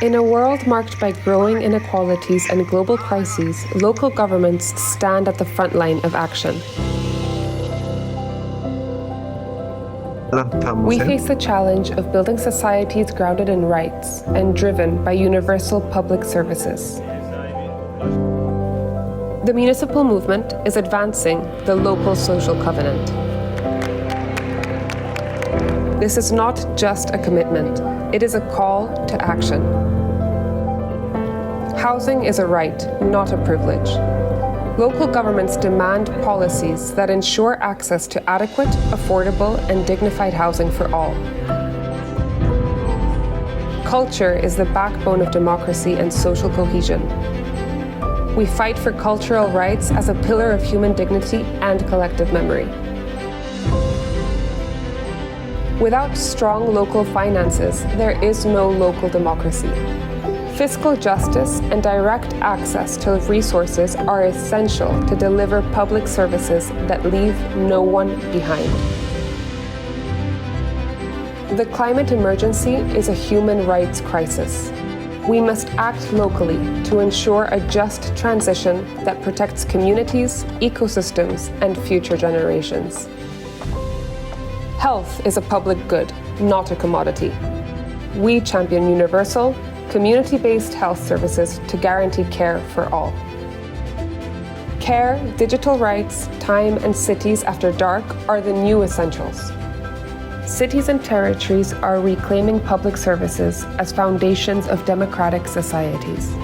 In a world marked by growing inequalities and global crises, local governments stand at the front line of action. We face the challenge of building societies grounded in rights and driven by universal public services. The municipal movement is advancing the local social covenant. This is not just a commitment, it is a call to action. Housing is a right, not a privilege. Local governments demand policies that ensure access to adequate, affordable, and dignified housing for all. Culture is the backbone of democracy and social cohesion. We fight for cultural rights as a pillar of human dignity and collective memory. Without strong local finances, there is no local democracy. Fiscal justice and direct access to resources are essential to deliver public services that leave no one behind. The climate emergency is a human rights crisis. We must act locally to ensure a just transition that protects communities, ecosystems, and future generations. Health is a public good, not a commodity. We champion universal, community-based health services to guarantee care for all. Care, digital rights, time, and cities after dark are the new essentials. Cities and territories are reclaiming public services as foundations of democratic societies.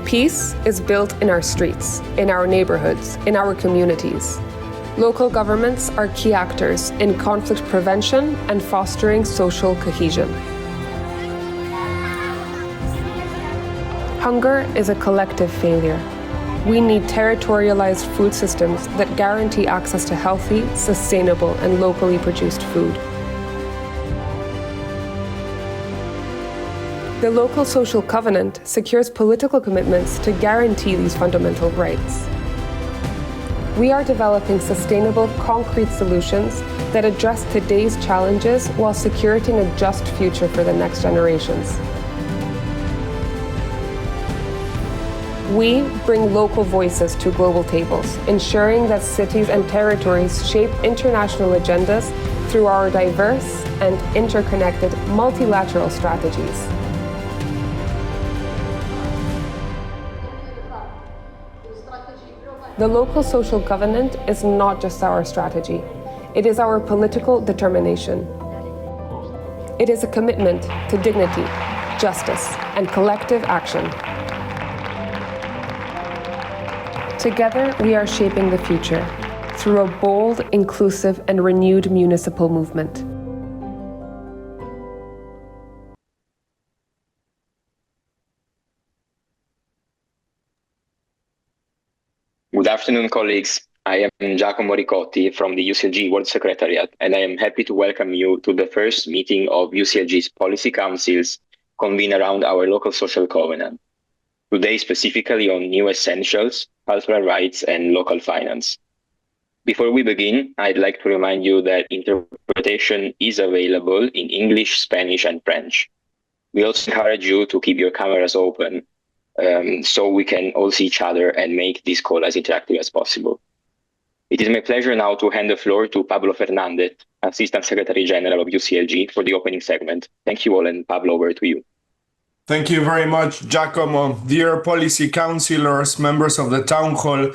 Peace is built in our streets, in our neighborhoods, in our communities. Local governments are key actors in conflict prevention and fostering social cohesion. Hunger is a collective failure. We need territorialized food systems that guarantee access to healthy, sustainable, and locally produced food. The local social covenant secures political commitments to guarantee these fundamental rights. We are developing sustainable, concrete solutions that address today's challenges while securing a just future for the next generations. We bring local voices to global tables, ensuring that cities and territories shape international agendas through our diverse and interconnected multilateral strategies. The local social covenant is not just our strategy, it is our political determination. It is a commitment to dignity, justice, and collective action. Together, we are shaping the future through a bold, inclusive, and renewed municipal movement. Good afternoon, colleagues. I am Giacomo Ricotti from the UCLG World Secretariat, and I am happy to welcome you to the first meeting of UCLG's policy councils convened around our local social covenant. Today, specifically on new essentials, cultural rights, and local finance. Before we begin, I'd like to remind you that interpretation is available in English, Spanish, and French. We also encourage you to keep your cameras open so we can all see each other and make this call as interactive as possible. It is my pleasure now to hand the floor to Pablo Fernandez, Assistant Secretary General of UCLG, for the opening segment. Thank you all, and Pablo, over to you. Thank you very much, Giacomo. Dear policy councillors, members of the town hall,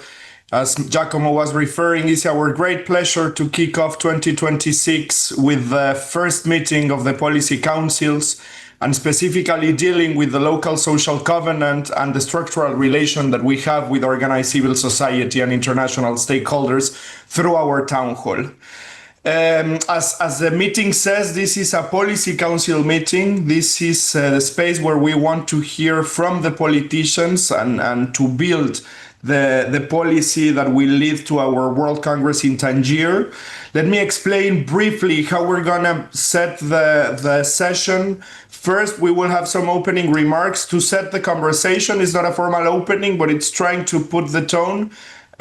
as Giacomo was referring, it's our great pleasure to kick off 2026 with the first meeting of the policy councils, and specifically dealing with the local social covenant and the structural relation that we have with organized civil society and international stakeholders through our town hall. As the meeting says, this is a policy council meeting. This is the space where we want to hear from the politicians and to build the policy that will lead to our World Congress in Tangier. Let me explain briefly how we're gonna set the session. First, we will have some opening remarks to set the conversation. It's not a formal opening, but it's trying to put the tone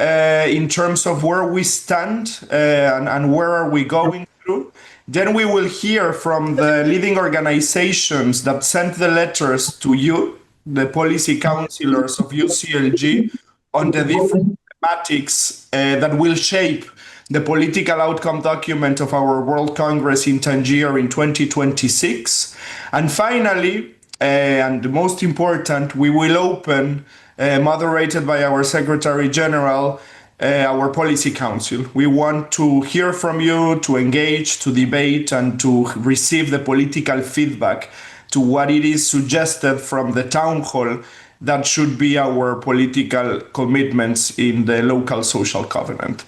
in terms of where we stand and where are we going through. Then we will hear from the leading organizations that sent the letters to you, the policy counselors of UCLG, on the different thematics that will shape the political outcome document of our World Congress in Tangier in 2026. And finally, and most important, we will open, moderated by our Secretary General, our Policy Council. We want to hear from you, to engage, to debate, and to receive the political feedback to what it is suggested from the town hall that should be our political commitments in the local social covenant.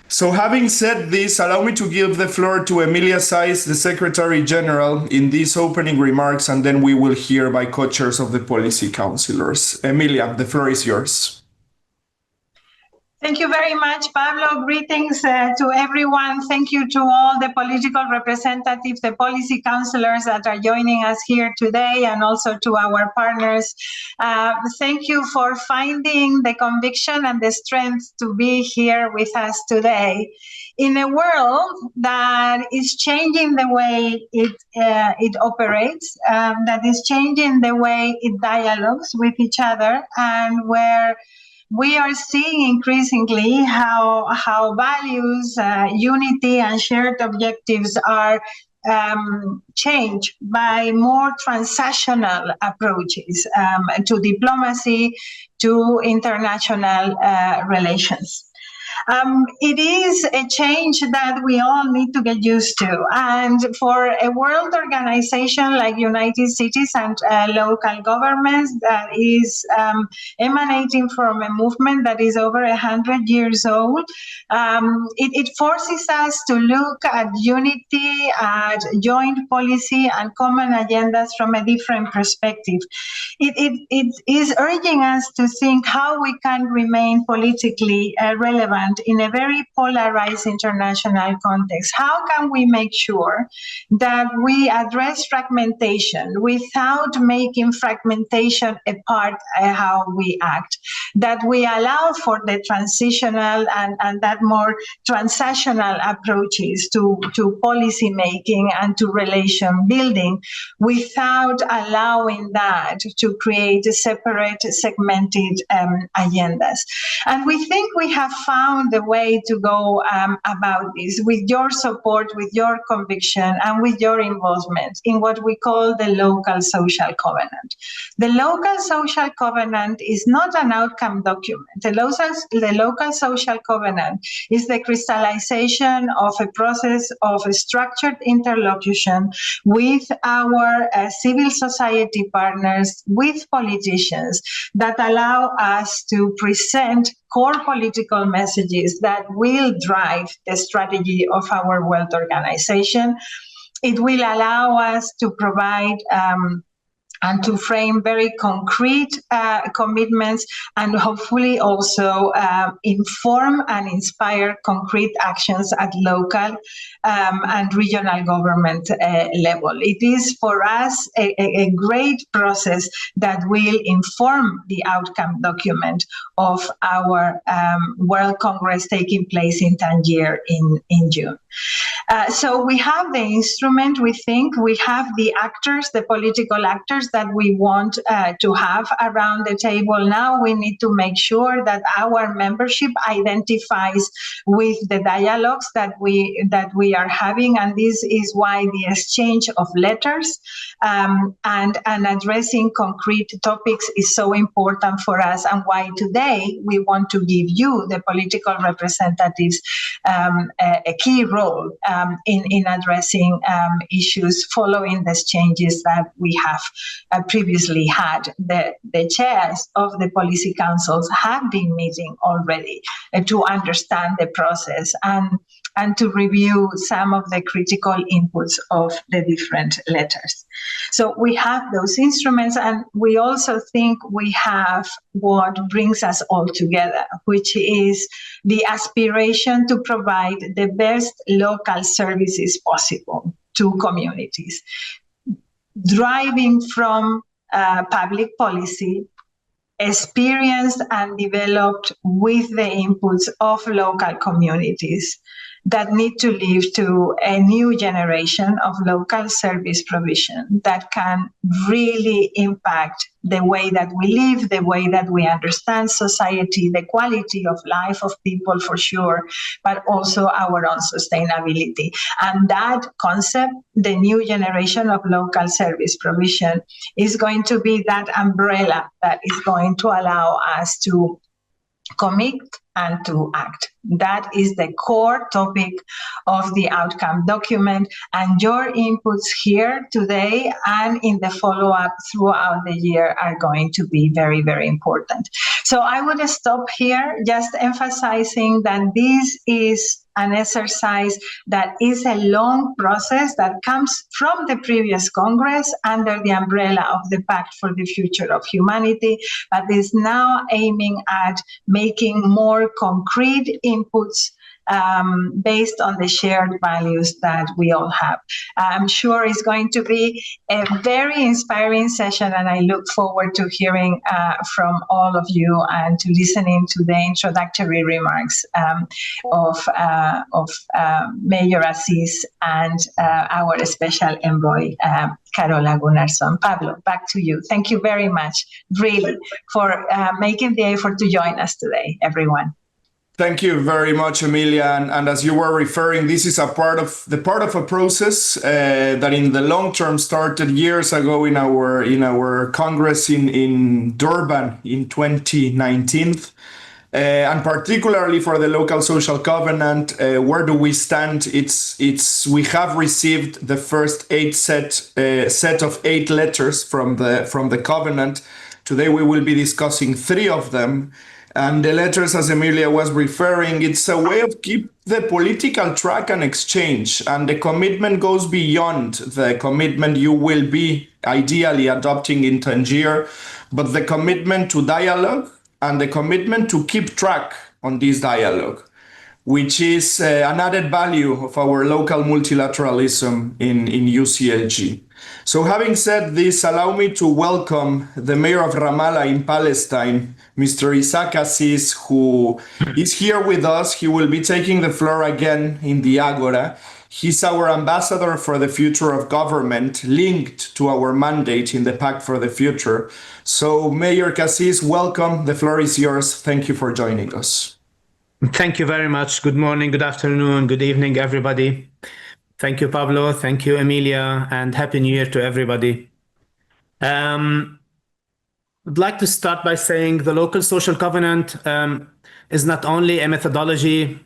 So having said this, allow me to give the floor to Emilia Saiz, the Secretary General, in these opening remarks, and then we will hear by co-chairs of the policy councillors. Emilia, the floor is yours. Thank you very much, Pablo. Greetings to everyone. Thank you to all the political representatives, the policy councillors that are joining us here today, and also to our partners. Thank you for finding the conviction and the strength to be here with us today. In a world that is changing the way it operates, that is changing the way it dialogues with each other, and where we are seeing increasingly how values, unity, and shared objectives are changed by more transactional approaches to diplomacy, to international relations. It is a change that we all need to get used to. And for a world organization like United Cities and local governments that is emanating from a movement that is over 100 years old, it forces us to look at unity, at joint policy and common agendas from a different perspective. It is urging us to think how we can remain politically relevant in a very polarized international context. How can we make sure that we address fragmentation without making fragmentation a part of how we act? That we allow for the transitional and that more transactional approaches to policy making and to relation building without allowing that to create separate segmented agendas. And we think we have found the way to go about this with your support, with your conviction, and with your involvement in what we call the local social covenant. The local social covenant is not an outcome document. The local social covenant is the crystallization of a process of a structured interlocution with our civil society partners, with politicians, that allow us to present core political messages that will drive the strategy of our world organization. It will allow us to provide and to frame very concrete commitments, and hopefully also inform and inspire concrete actions at local and regional government level. It is for us a great process that will inform the outcome document of our World Congress taking place in Tangier in June. So we have the instrument, we think, we have the actors, the political actors that we want to have around the table. Now we need to make sure that our membership identifies with the dialogues that we are having, and this is why the exchange of letters and addressing concrete topics is so important for us, and why today we want to give you, the political representatives, a key role in addressing issues following the changes that we have previously had. The chairs of the policy councils have been meeting already to understand the process and to review some of the critical inputs of the different letters. So we have those instruments, and we also think we have what brings us all together, which is the aspiration to provide the best local services possible to communities, driving from public policy, experienced and developed with the inputs of local communities, that need to lead to a new generation of local service provision that can really impact the way that we live, the way that we understand society, the quality of life of people for sure, but also our own sustainability. And that concept, the new generation of local service provision, is going to be that umbrella that is going to allow us to commit and to act. That is the core topic of the outcome document, and your inputs here today and in the follow-up throughout the year are going to be very, very important. So I would stop here, just emphasizing that this is an exercise that is a long process that comes from the previous Congress under the umbrella of the Pact for the Future of Humanity, but is now aiming at making more concrete inputs based on the shared values that we all have. I'm sure it's going to be a very inspiring session, and I look forward to hearing from all of you and to listening to the introductory remarks of Mayor Aziz and our special envoy, Carola Gunnarsson. Pablo, back to you. Thank you very much, really, for making the effort to join us today, everyone. Thank you very much, Emilia. And as you were referring, this is a part of a process that in the long term started years ago in our Congress in Durban in 2019. And particularly for the local social covenant, where do we stand? We have received the first set of 8 letters from the covenant. Today we will be discussing 3 of them. And the letters, as Emilia was referring, it's a way of keep the political track and exchange. And the commitment goes beyond the commitment you will be ideally adopting in Tangier, but the commitment to dialogue and the commitment to keep track on this dialogue, which is an added value of our local multilateralism in UCLG. So having said this, allow me to welcome the mayor of Ramallah in Palestine, Mr. Isaac Aziz, who is here with us. He will be taking the floor again in the Agora. He's our ambassador for the future of government, linked to our mandate in the Pact for the Future. So Mayor Aziz, welcome. The floor is yours. Thank you for joining us. Thank you very much. Good morning, good afternoon, good evening, everybody. Thank you, Pablo. Thank you, Emilia, and Happy New Year to everybody. I'd like to start by saying the local social covenant is not only a methodology,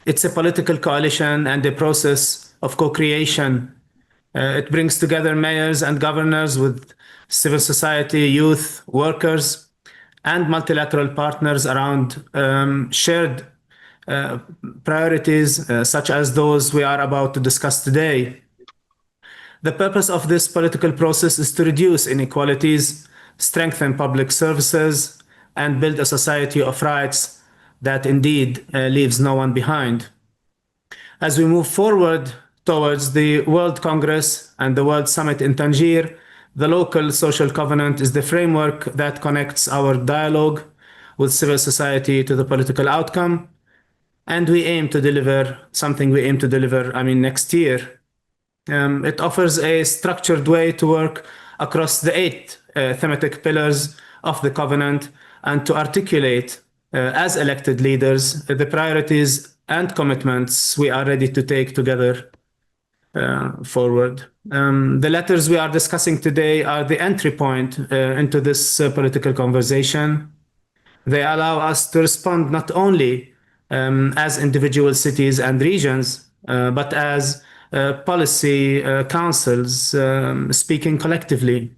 it's a political coalition and a process of co-creation. It brings together mayors and governors with civil society, youth, workers, and multilateral partners around shared priorities such as those we are about to discuss today. The purpose of this political process is to reduce inequalities, strengthen public services, and build a society of rights that indeed leaves no one behind. As we move forward towards the World Congress and the World Summit in Tangier, the local social covenant is the framework that connects our dialogue with civil society to the political outcome. And we aim to deliver something next year. It offers a structured way to work across the 8 thematic pillars of the covenant and to articulate, as elected leaders, the priorities and commitments we are ready to take together forward. The letters we are discussing today are the entry point into this political conversation. They allow us to respond not only as individual cities and regions, but as policy councils speaking collectively.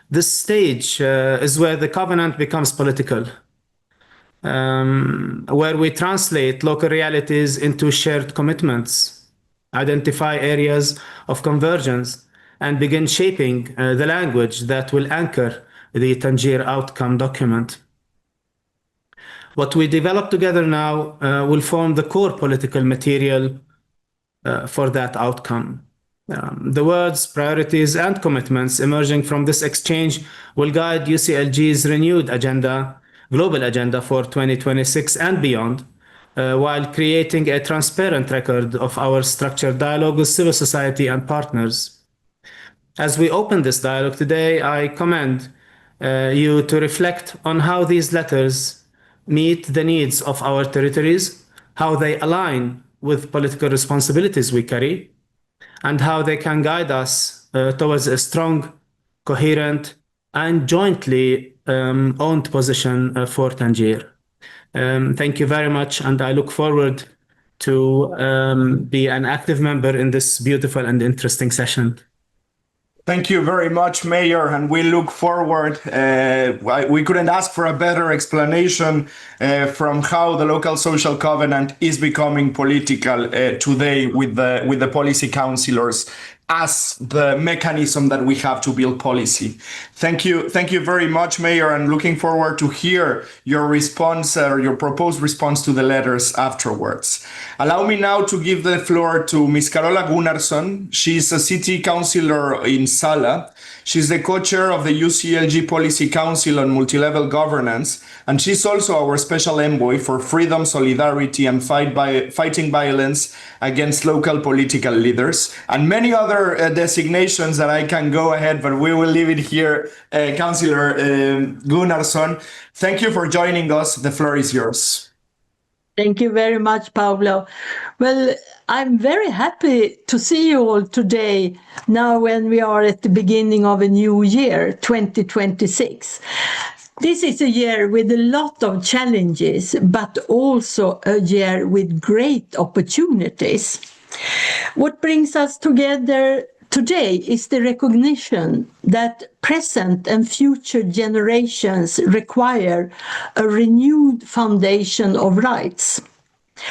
This stage is where the covenant becomes political, where we translate local realities into shared commitments, identify areas of convergence, and begin shaping the language that will anchor the Tangier outcome document. What we develop together now will form the core political material for that outcome. The words, priorities, and commitments emerging from this exchange will guide UCLG's renewed agenda, global agenda for 2026 and beyond, while creating a transparent record of our structured dialogue with civil society and partners. As we open this dialogue today, I commend you to reflect on how these letters meet the needs of our territories, how they align with political responsibilities we carry, and how they can guide us towards a strong, coherent, and jointly owned position for Tangier. Thank you very much, and I look forward to be an active member in this beautiful and interesting session. Thank you very much, Mayor, and we look forward. We couldn't ask for a better explanation from how the local social covenant is becoming political today with the policy councillors as the mechanism that we have to build policy. Thank you very much, Mayor, and looking forward to hear your response or your proposed response to the letters afterwards. Allow me now to give the floor to Ms. Carola Gunnarsson. She's a city councillor in Sala. She's the co-chair of the UCLG Policy Council on Multilevel Governance, and she's also our special envoy for freedom, solidarity, and fighting violence against local political leaders, and many other designations that I can go ahead, but we will leave it here. Councillor Gunnarsson, thank you for joining us. The floor is yours. Thank you very much, Pablo. Well, I'm very happy to see you all today, now when we are at the beginning of a new year, 2026. This is a year with a lot of challenges, but also a year with great opportunities. What brings us together today is the recognition that present and future generations require a renewed foundation of rights.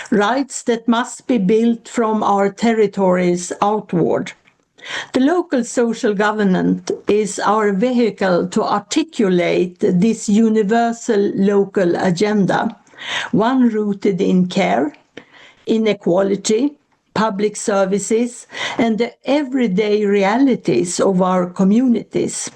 Rights that must be built from our territories outward. The local social government is our vehicle to articulate this universal local agenda, one rooted in care, inequality, public services, and the everyday realities of our communities.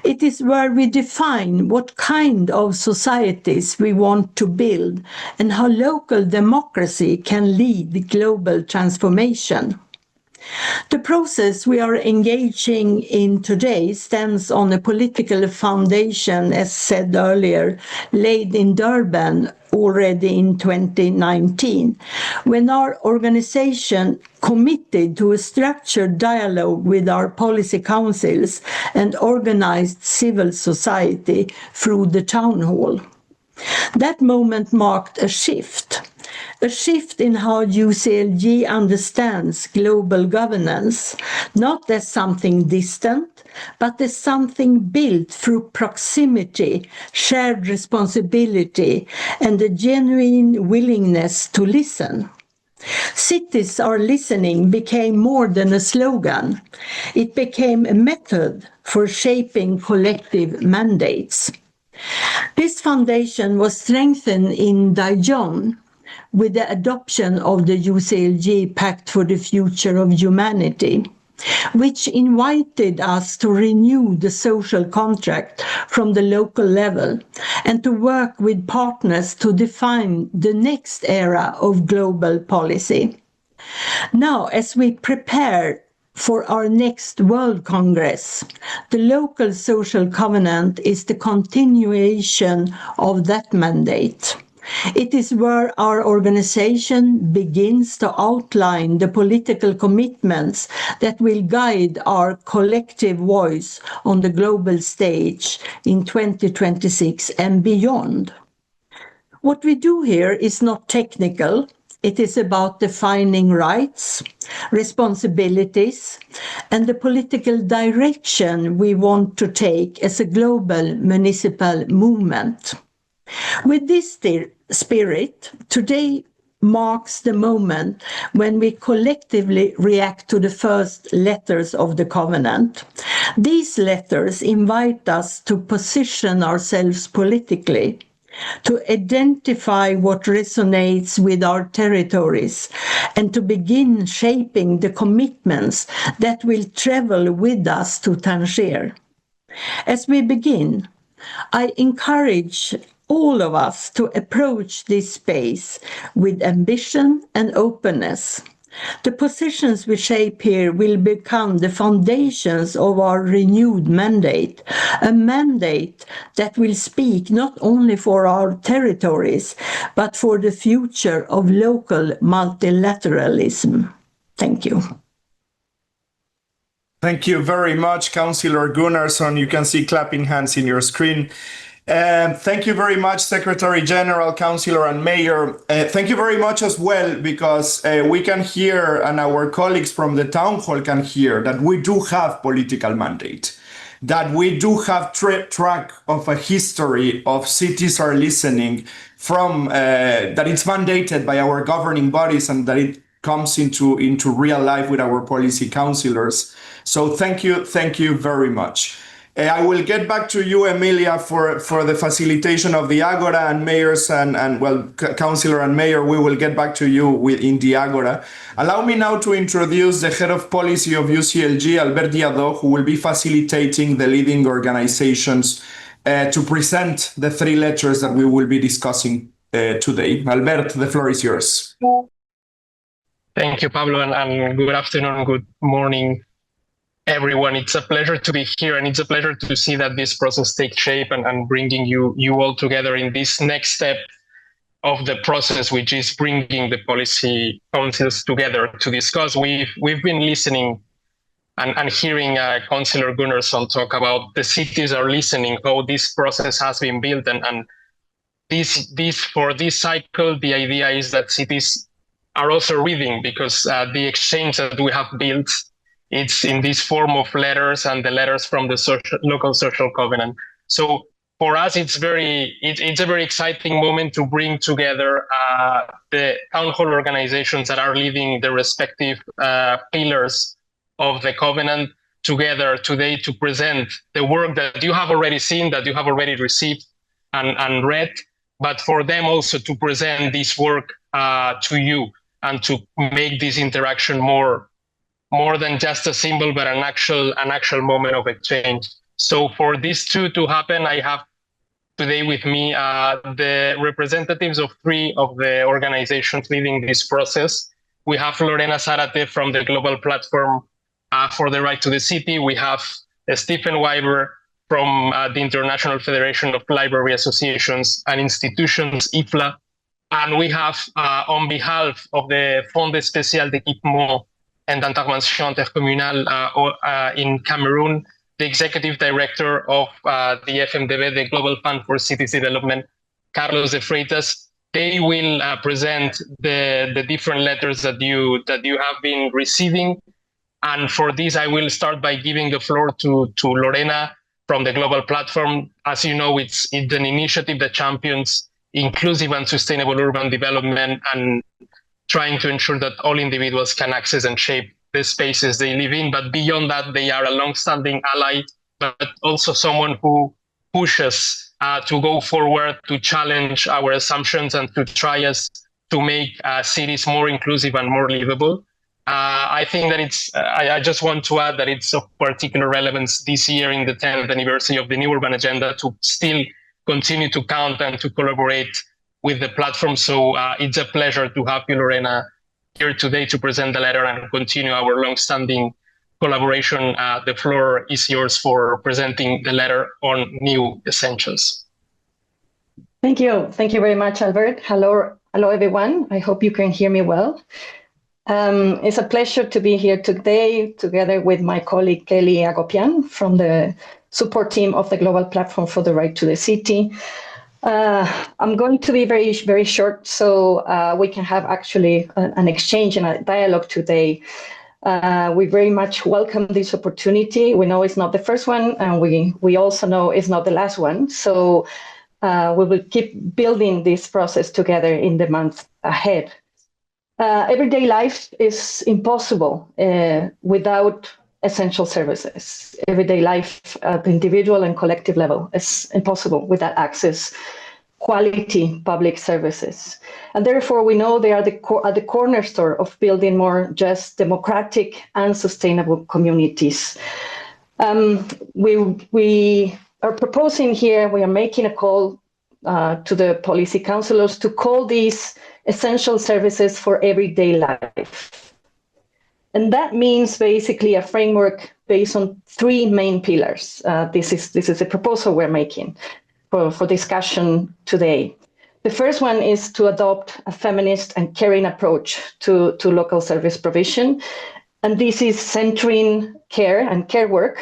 It is where we define what kind of societies we want to build and how local democracy can lead global transformation. The process we are engaging in today stands on a political foundation, as said earlier, laid in Durban already in 2019, when our organization committed to a structured dialogue with our policy councils and organized civil society through the town hall. That moment marked a shift in how UCLG understands global governance, not as something distant, but as something built through proximity, shared responsibility, and a genuine willingness to listen. Cities Are Listening became more than a slogan. It became a method for shaping collective mandates. This foundation was strengthened in Daejeon with the adoption of the UCLG Pact for the Future of Humanity, which invited us to renew the social contract from the local level and to work with partners to define the next era of global policy. Now, as we prepare for our next World Congress, the local social covenant is the continuation of that mandate. It is where our organization begins to outline the political commitments that will guide our collective voice on the global stage in 2026 and beyond. What we do here is not technical. It is about defining rights, responsibilities, and the political direction we want to take as a global municipal movement. With this spirit, today marks the moment when we collectively react to the first letters of the covenant. These letters invite us to position ourselves politically, to identify what resonates with our territories, and to begin shaping the commitments that will travel with us to Tangier. As we begin, I encourage all of us to approach this space with ambition and openness. The positions we shape here will become the foundations of our renewed mandate, a mandate that will speak not only for our territories, but for the future of local multilateralism. Thank you. Thank you very much, Councillor Gunnarsson. You can see clapping hands in your screen. Thank you very much, Secretary General, Councillor and Mayor. Thank you very much as well, because we can hear, and our colleagues from the Town Hall can hear, that we do have political mandate, that we do have track of a history of cities are listening from, that it's mandated by our governing bodies and that it comes into real life with our policy councillors. So thank you very much. I will get back to you, Emilia, for the facilitation of the Agora, and mayors and well, councillor and mayor, we will get back to you in the Agora. Allow me now to introduce the head of policy of UCLG, Albert Diado, who will be facilitating the leading organizations to present the 3 letters that we will be discussing today. Albert, the floor is yours. Thank you, Pablo, and good afternoon, good morning, everyone. It's a pleasure to be here, and it's a pleasure to see that this process takes shape and bringing you all together in this next step of the process, which is bringing the policy councils together to discuss. We've been listening and hearing Councillor Gunnarsson talk about the cities are listening, how this process has been built, and this for this cycle, the idea is that cities are also reading, because the exchange that we have built, it's in this form of letters and the letters from the local social covenant. So for us, it's a very exciting moment to bring together the town hall organizations that are leading the respective pillars of the covenant together today to present the work that you have already seen, that you have already received and read, but for them also to present this work to you and to make this interaction more than just a symbol, but an actual moment of exchange. So for these two to happen, I have today with me the representatives of 3 of the organizations leading this process. We have Lorena Zarate from the Global Platform for the Right to the City. We have Stephen Weiber from the International Federation of Library Associations and Institutions, IFLA. And we have, on behalf of the Fonds Spécial d'Équipement and d'Intervention Intercommunale in Cameroon, the Executive Director of the FMDB, the Global Fund for Cities Development, Carlos de Freitas. They will present the different letters that you have been receiving. And for this, I will start by giving the floor to Lorena from the Global Platform. As you know, it's an initiative that champions inclusive and sustainable urban development and trying to ensure that all individuals can access and shape the spaces they live in. But beyond that, they are a long-standing ally, but also someone who pushes to go forward, to challenge our assumptions and to try us to make cities more inclusive and more livable. I think that I just want to add that it's of particular relevance this year in the 10th anniversary of the New Urban Agenda to still continue to count and to collaborate with the platform. So it's a pleasure to have you, Lorena, here today to present the letter and continue our long-standing collaboration. The floor is yours for presenting the letter on new essentials. Thank you. Thank you very much, Albert. Hello, everyone. I hope you can hear me well. It's a pleasure to be here today together with my colleague Kelly Agopian from the support team of the Global Platform for the Right to the City. I'm going to be very, very short so we can have actually an exchange and a dialogue today. We very much welcome this opportunity. We know it's not the first one, and we also know it's not the last one. So we will keep building this process together in the months ahead. Everyday life is impossible without essential services. Everyday life at the individual and collective level is impossible without access, quality public services. And therefore, we know they are at the cornerstone of building more just, democratic and sustainable communities. We are proposing here, we are making a call to the policy counselors to call these essential services for everyday life. And that means basically a framework based on three main pillars. This is the proposal we're making for discussion today. The first one is to adopt a feminist and caring approach to local service provision. And this is centering care and care work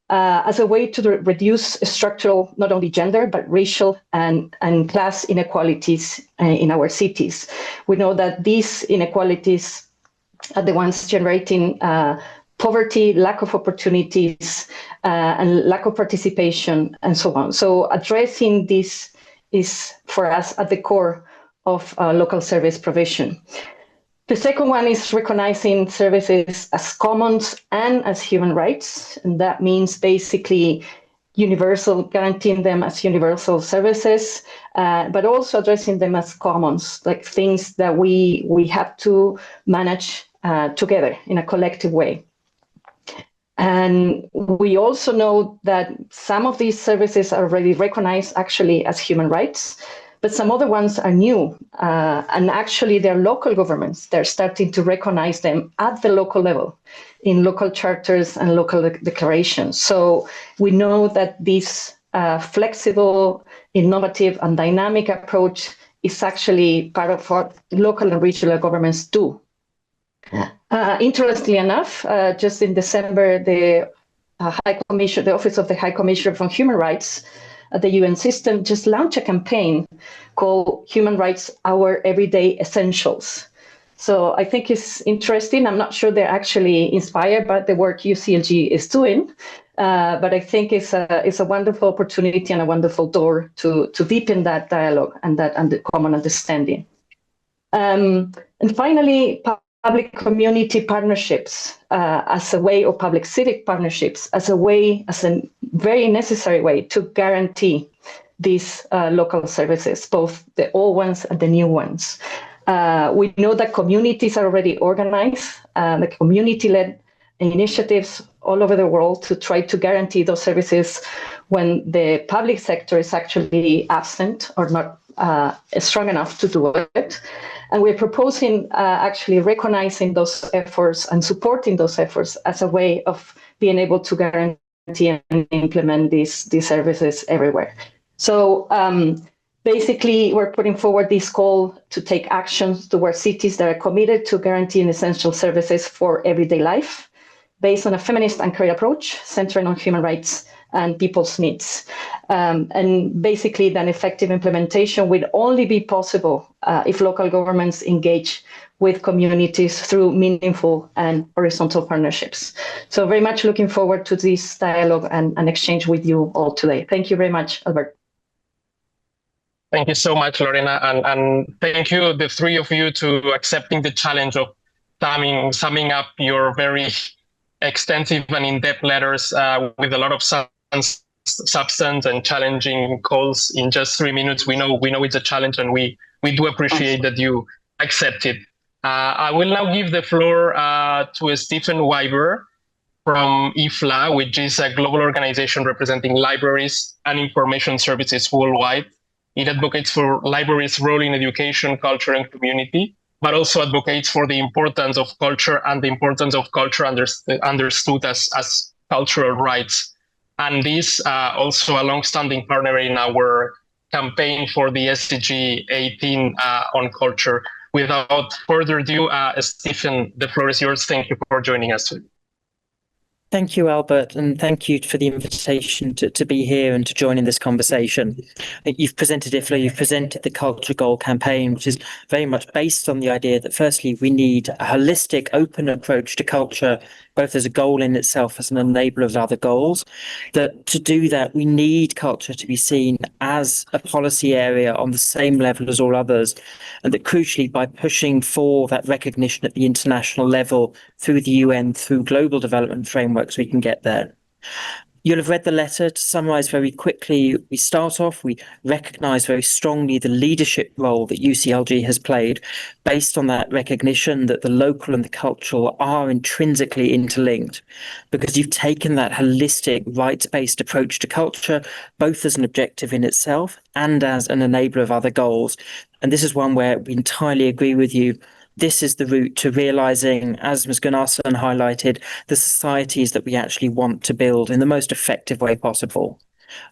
as a way to reduce structural, not only gender, but racial and class inequalities in our cities. We know that these inequalities are the ones generating poverty, lack of opportunities, and lack of participation, and so on. So addressing this is, for us, at the core of local service provision. The second one is recognizing services as commons and as human rights. And that means basically guaranteeing them as universal services, but also addressing them as commons, like things that we have to manage together in a collective way. And we also know that some of these services are already recognized actually as human rights, but some other ones are new. And actually they're local governments. They're starting to recognize them at the local level in local charters and local declarations. So we know that this flexible, innovative, and dynamic approach is actually part of what local and regional governments do. Interestingly enough, just in December, the Office of the High Commissioner for Human Rights at the UN system just launched a campaign called Human Rights, Our Everyday Essentials. So I think it's interesting. I'm not sure they're actually inspired by the work UCLG is doing, but I think it's a wonderful opportunity and a wonderful door to deepen that dialogue and the common understanding. And finally, public-community partnerships as a way, or public-civic partnerships as a very necessary way to guarantee these local services, both the old ones and the new ones. We know that communities are already organized, the community-led initiatives all over the world to try to guarantee those services when the public sector is actually absent or not strong enough to do it. And we're proposing actually recognizing those efforts and supporting those efforts as a way of being able to guarantee and implement these services everywhere. So basically, we're putting forward this call to take actions towards cities that are committed to guaranteeing essential services for everyday life, based on a feminist and caring approach, centering on human rights and people's needs. And basically, then effective implementation will only be possible if local governments engage with communities through meaningful and horizontal partnerships. So very much looking forward to this dialogue and exchange with you all today. Thank you very much, Albert. Thank you so much, Lorena, and thank you, the three of you, to accepting the challenge of summing up your very extensive and in-depth letters with a lot of substance and challenging calls in just 3 minutes. We know it's a challenge, and we do appreciate that you accept it. I will now give the floor to Stephen Wyber from IFLA, which is a global organization representing libraries and information services worldwide. It advocates for libraries' role in education, culture, and community, but also advocates for the importance of culture and the importance of culture understood as cultural rights. And this also a long-standing partner in our campaign for the SDG 18 on culture. Without further ado, Stephen, the floor is yours. Thank you for joining us today. Thank you, Albert, and thank you for the invitation to be here and to join in this conversation. You've presented IFLA, you've presented the Culture Goal campaign, which is very much based on the idea that firstly, we need a holistic, open approach to culture, both as a goal in itself, as an enabler of other goals. That to do that, we need culture to be seen as a policy area on the same level as all others, and that crucially, by pushing for that recognition at the international level through the UN, through global development frameworks, we can get there. You'll have read the letter. To summarize very quickly, we start off, we recognize very strongly the leadership role that UCLG has played based on that recognition that the local and the cultural are intrinsically interlinked, because you've taken that holistic rights-based approach to culture, both as an objective in itself and as an enabler of other goals. And this is one where we entirely agree with you. This is the route to realizing, as Ms. Gunnarsson highlighted, the societies that we actually want to build in the most effective way possible.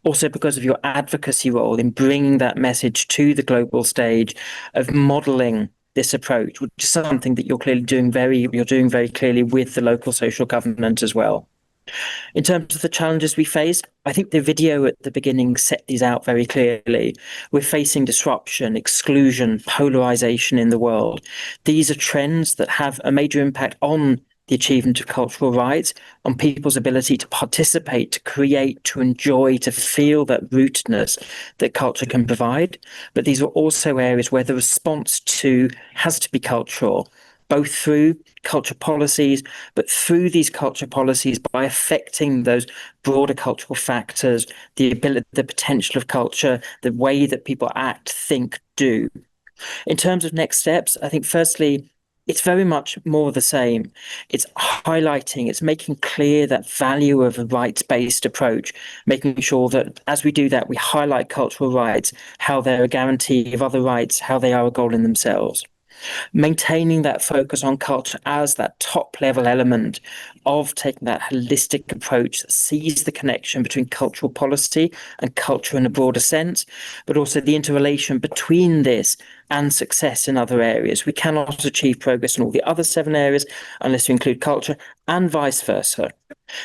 Also because of your advocacy role in bringing that message to the global stage of modeling this approach, which is something that you're doing very clearly with the local social government as well. In terms of the challenges we face, I think the video at the beginning set these out very clearly. We're facing disruption, exclusion, polarization in the world. These are trends that have a major impact on the achievement of cultural rights, on people's ability to participate, to create, to enjoy, to feel that rootedness that culture can provide. But these are also areas where the response to has to be cultural, both through culture policies, but through these culture policies by affecting those broader cultural factors, the potential of culture, the way that people act, think, do. In terms of next steps, I think firstly, it's very much more of the same. It's highlighting, it's making clear that value of a rights-based approach, making sure that as we do that, we highlight cultural rights, how they're a guarantee of other rights, how they are a goal in themselves. Maintaining that focus on culture as that top level element of taking that holistic approach that sees the connection between cultural policy and culture in a broader sense, but also the interrelation between this and success in other areas. We cannot achieve progress in all the other 7 areas unless we include culture, and vice versa.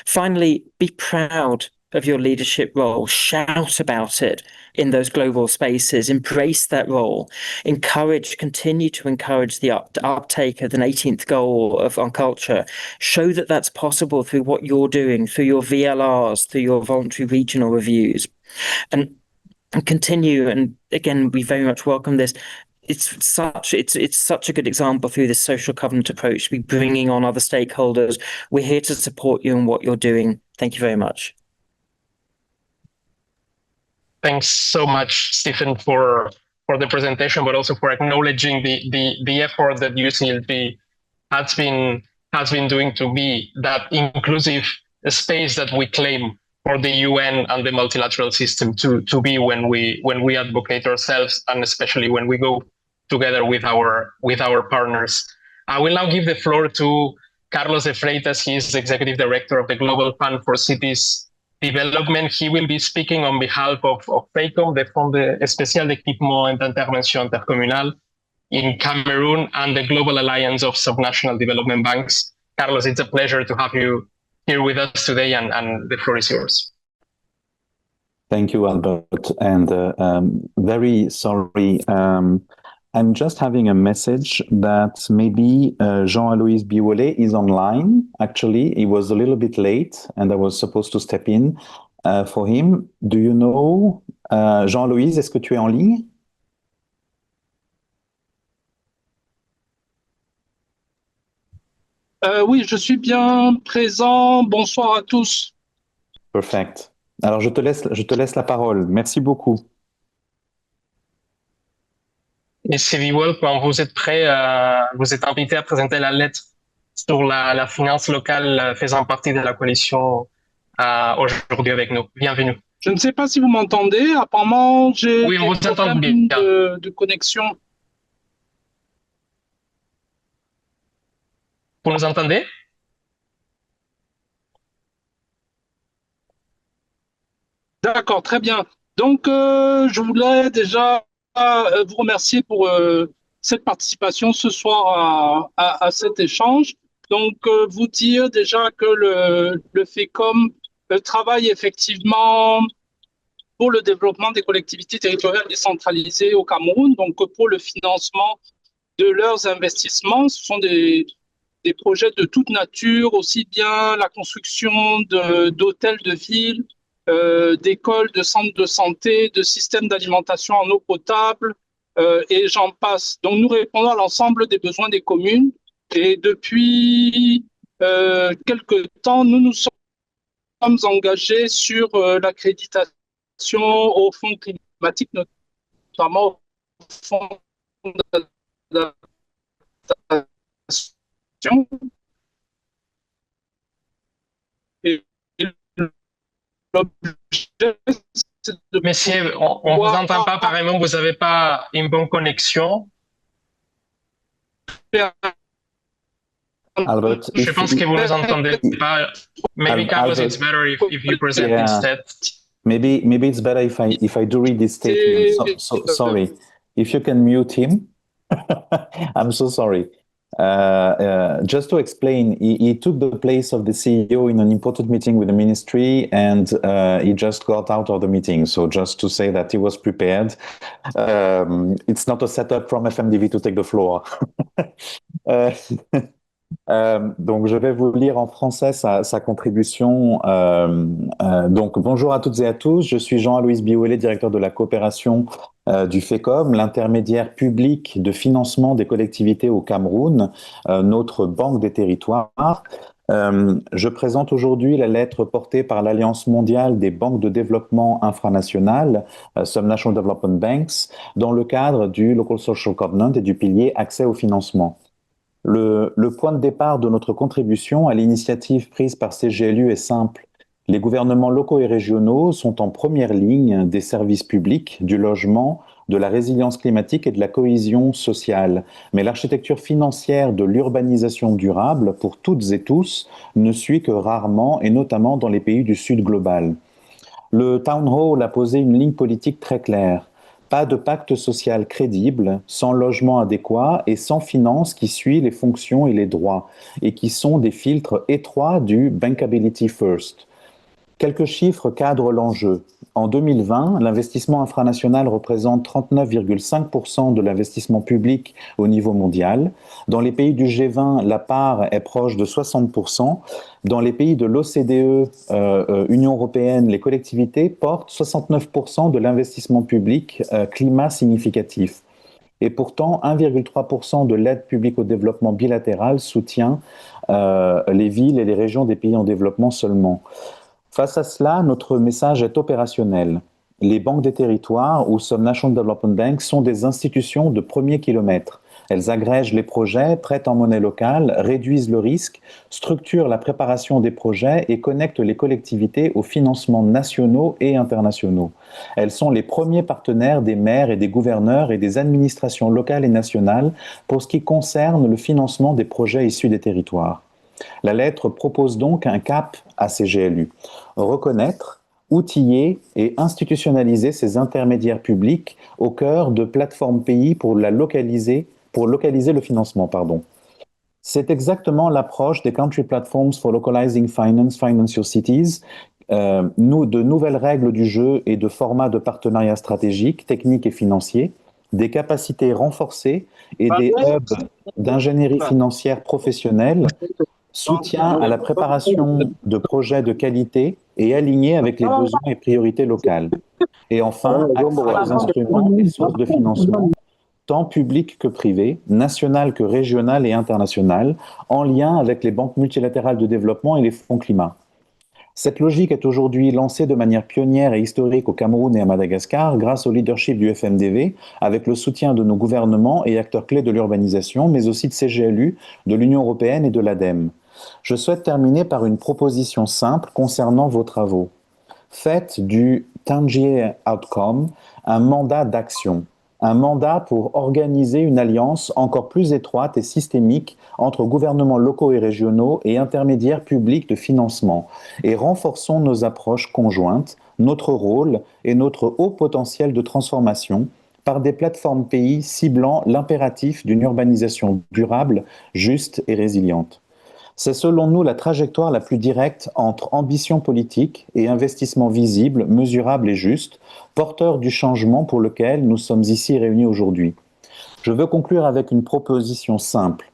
Finally, be proud of your leadership role, shout about it in those global spaces, embrace that role, continue to encourage the uptake of an 18th goal on culture, show that that's possible through what you're doing, through your VLRs, through your voluntary regional reviews, and continue. And again, we very much welcome this. It's such a good example through this social covenant approach to be bringing on other stakeholders. We're here to support you in what you're doing. Thank you very much. Thanks so much, Stephen, for the presentation, but also for acknowledging the effort that UCLG has been doing to be that inclusive space that we claim for the UN and the multilateral system to be when we advocate ourselves, and especially when we go together with our partners. I will now give the floor to Carlos de Freitas. He is the Executive Director of the Global Fund for Cities Development. He will be speaking on behalf of FACOM, the Fonds Spécial d'Équipement et d'Intervention Intercommunale in Cameroon, and the Global Alliance of Subnational Development Banks. Carlos, it's a pleasure to have you here with us today, and the floor is yours. Thank you, Albert, and very sorry. I'm just having a message that maybe Jean-Alois Biolay is online. Actually, he was a little bit late and I was supposed to step in for him. Do you know, Jean-Alois, est-ce que tu es en ligne? Oui, je suis bien présent. Bonsoir à tous. Perfect. Alors, je te laisse la parole. Merci beaucoup. Et Sylvie, quand vous êtes prêt, vous êtes invité à présenter la lettre sur la finance locale faisant partie de la coalition aujourd'hui avec nous. Bienvenue. Je ne sais pas si vous m'entendez. Apparemment, j'ai des problèmes de connexion. Vous nous entendez? D'accord, très bien. Donc, je voulais déjà vous remercier pour cette participation ce soir à cet échange. Donc, vous dire déjà que le FECOM travaille effectivement pour le développement des collectivités territoriales décentralisées au Cameroun, donc pour le financement de leurs investissements. Ce sont des projets de toute nature, aussi bien la construction d'hôtels de ville, d'écoles, de centres de santé, de systèmes d'alimentation en eau potable, et j'en passe. Donc, nous répondons à l'ensemble des besoins des communes. Et depuis quelques temps, nous nous sommes sommes engagés sur l'accréditation au fonds climatique, notamment au fonds d'adaptation. Et l'objet, c'est de Messieurs, on vous entend pas, apparemment, vous n'avez pas une bonne connexion. Albert, Je pense que vous ne nous entendez pas. Maybe, Carlos, Albert, it's better if you present yeah. instead. Maybe it's better if I do read this statement. So sorry. If you can mute him. I'm so sorry. Just to explain, he took the place of the CEO in an important meeting with the ministry, and he just got out of the meeting. So just to say that he was prepared. It's not a setup from FMDV to take the floor. Donc, je vais vous lire en français sa contribution. Donc, bonjour à toutes et à tous. Je suis Jean-Aloïs Biouelé, directeur de la coopération du FECOM, l'intermédiaire public de financement des collectivités au Cameroun, notre banque des territoires. Je présente aujourd'hui la lettre portée par l'Alliance mondiale des banques de développement infranationales, Subnational Development Banks, dans le cadre du Local Social Covenant et du pilier accès au financement. Le point de départ de notre contribution à l'initiative prise par CGLU est simple. Les gouvernements locaux et régionaux sont en première ligne des services publics, du logement, de la résilience climatique et de la cohésion sociale. Mais l'architecture financière de l'urbanisation durable, pour toutes et tous, ne suit que rarement, et notamment dans les pays du Sud global. Le Town Hall a posé une ligne politique très claire. Pas de pacte social crédible, sans logement adéquat et sans finances qui suit les fonctions et les droits, et qui sont des filtres étroits du Bankability First. Quelques chiffres cadrent l'enjeu. En 2020, l'investissement infranational représente 39,5% de l'investissement public au niveau mondial. Dans les pays du G20, la part est proche de 60%. Dans les pays de l'OCDE, Union européenne, les collectivités portent 69% de l'investissement public climat significatif. Et pourtant, 1,3% de l'aide publique au développement bilatéral soutient les villes et les régions des pays en développement seulement. Face à cela, notre message est opérationnel. Les banques des territoires ou Subnational Development Banks sont des institutions de premier kilomètre. Elles agrègent les projets, prêtent en monnaie locale, réduisent le risque, structurent la préparation des projets et connectent les collectivités aux financements nationaux et internationaux. Elles sont les premiers partenaires des maires et des gouverneurs et des administrations locales et nationales pour ce qui concerne le financement des projets issus des territoires. La lettre propose donc un cap à CGLU. Reconnaître, outiller et institutionnaliser ces intermédiaires publics au cœur de plateformes pays pour localiser le financement. C'est exactement l'approche des Country Platforms for Localizing Finance, Financial Cities, de nouvelles règles du jeu et de formats de partenariats stratégiques, techniques et financiers, des capacités renforcées et des hubs d'ingénierie financière professionnelle, soutien à la préparation de projets de qualité et alignés avec les besoins et priorités locales. Et enfin, accès aux instruments et sources de financement, tant public que privé, national que régional et international, en lien avec les banques multilatérales de développement et les fonds climat. Cette logique est aujourd'hui lancée de manière pionnière et historique au Cameroun et à Madagascar grâce au leadership du FMDV, avec le soutien de nos gouvernements et acteurs clés de l'urbanisation, mais aussi de CGLU, de l'Union européenne et de l'ADEME. Je souhaite terminer par une proposition simple concernant vos travaux. Faites du Tangier Outcome un mandat d'action. Un mandat pour organiser une alliance encore plus étroite et systémique entre gouvernements locaux et régionaux et intermédiaires publics de financement, et renforçons nos approches conjointes, notre rôle et notre haut potentiel de transformation par des plateformes pays ciblant l'impératif d'une urbanisation durable, juste et résiliente. C'est selon nous la trajectoire la plus directe entre ambition politique et investissement visible, mesurable et juste, porteur du changement pour lequel nous sommes ici réunis aujourd'hui. Je veux conclure avec une proposition simple.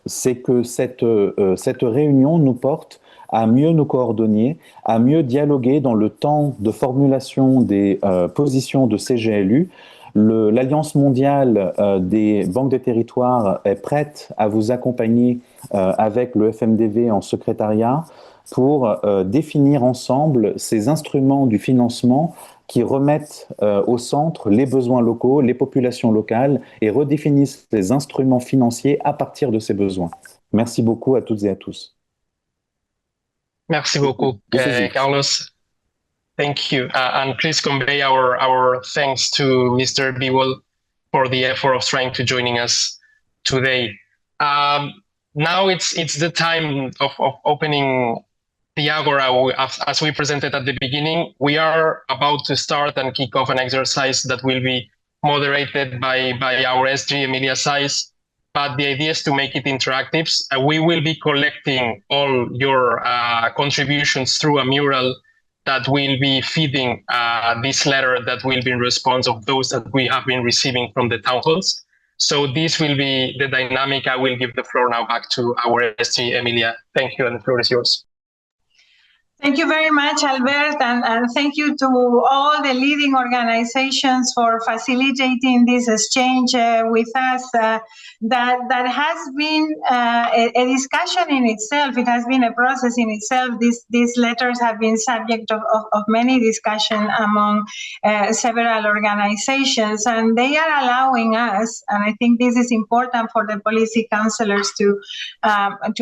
C'est que cette réunion nous porte à mieux nous coordonner, à mieux dialoguer dans le temps de formulation des positions de CGLU, L'Alliance mondiale des banques de territoire est prête à vous accompagner avec le FMDV en secrétariat pour définir ensemble ces instruments du financement qui remettent au centre les besoins locaux, les populations locales et redéfinissent les instruments financiers à partir de ces besoins. Merci beaucoup à toutes et à tous. Merci beaucoup, Carlos. Thank you. And please convey our thanks to Mr. Biwol for the effort of trying to joining us today. Now it's the time of opening the Agora. As we presented at the beginning, we are about to start and kick off an exercise that will be moderated by our SG Emilia Sais. But the idea is to make it interactive. We will be collecting all your contributions through a mural that will be feeding this letter that will be in response of those that we have been receiving from the town halls. So this will be the dynamic. I will give the floor now back to our SG Emilia. Thank you, and the floor is yours. Thank you very much, Albert, and thank you to all the leading organizations for facilitating this exchange with us. That has been a discussion in itself. It has been a process in itself. These letters have been subject of many discussion among several organizations, and they are allowing us, and I think this is important for the policy counselors to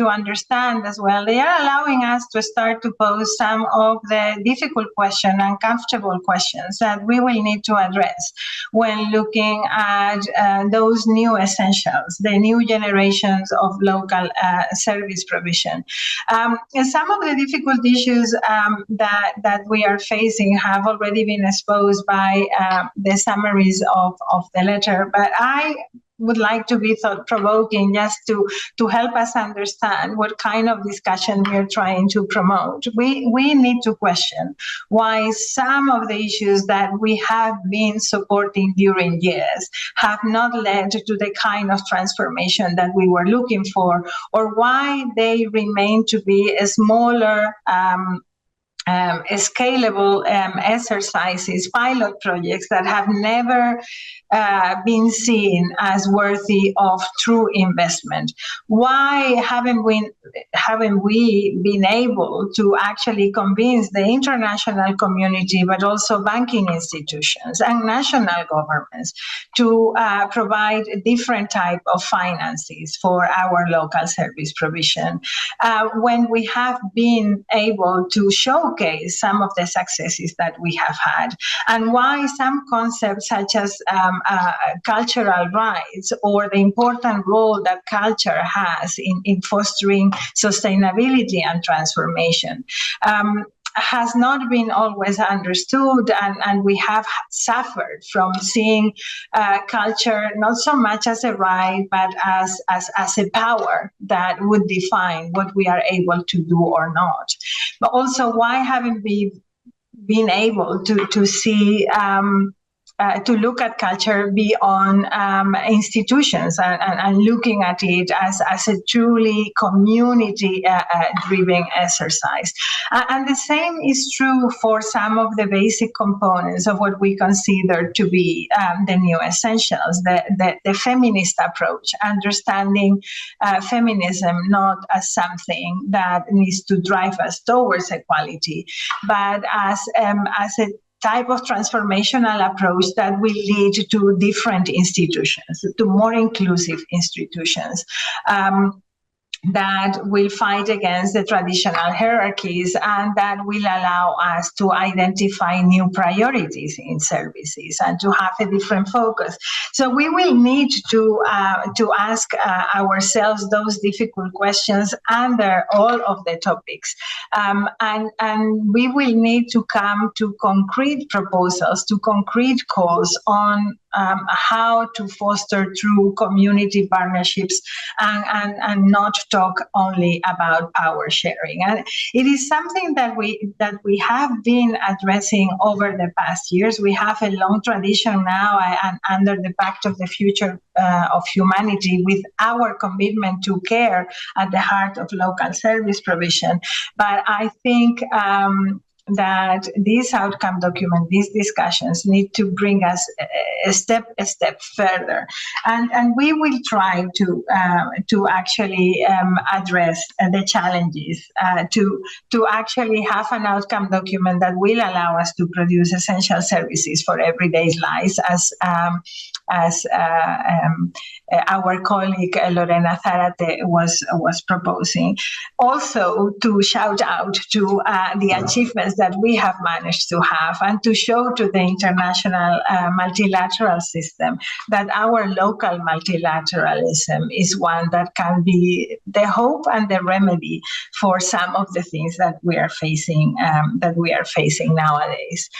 understand as well, they are allowing us to start to pose some of the difficult questions, uncomfortable questions that we will need to address when looking at those new essentials, the new generations of local service provision. Some of the difficult issues that we are facing have already been exposed by the summaries of the letter, but I would like to be thought-provoking just to help us understand what kind of discussion we are trying to promote. We need to question why some of the issues that we have been supporting during years have not led to the kind of transformation that we were looking for, or why they remain to be a smaller scalable exercises, pilot projects that have never been seen as worthy of true investment. Why haven't we been able to actually convince the international community, but also banking institutions and national governments to provide a different type of finances for our local service provision, when we have been able to showcase some of the successes that we have had, and why some concepts such as cultural rights or the important role that culture has in fostering sustainability and transformation has not been always understood, and we have suffered from seeing culture not so much as a right, but as a power that would define what we are able to do or not. But also, why haven't we been able to see to look at culture beyond institutions and looking at it as a truly community-driven exercise. And the same is true for some of the basic components of what we consider to be the new essentials, the feminist approach, understanding feminism not as something that needs to drive us towards equality, but as a type of transformational approach that will lead to different institutions, to more inclusive institutions, that will fight against the traditional hierarchies and that will allow us to identify new priorities in services and to have a different focus. So we will need to ask ourselves those difficult questions under all of the topics, and we will need to come to concrete proposals, to concrete calls on how to foster true community partnerships and not talk only about power sharing. And it is something that we have been addressing over the past years. We have a long tradition now and under the Pact of the Future of Humanity, with our commitment to care at the heart of local service provision. But I think that this outcome document, these discussions need to bring us a step further, and we will try to actually address the challenges to actually have an outcome document that will allow us to produce essential services for everyday lives, as our colleague Lorena Zarate was proposing. Also, to shout out to the achievements that we have managed to have, and to show to the international multilateral system that our local multilateralism is one that can be the hope and the remedy for some of the things that we are facing nowadays.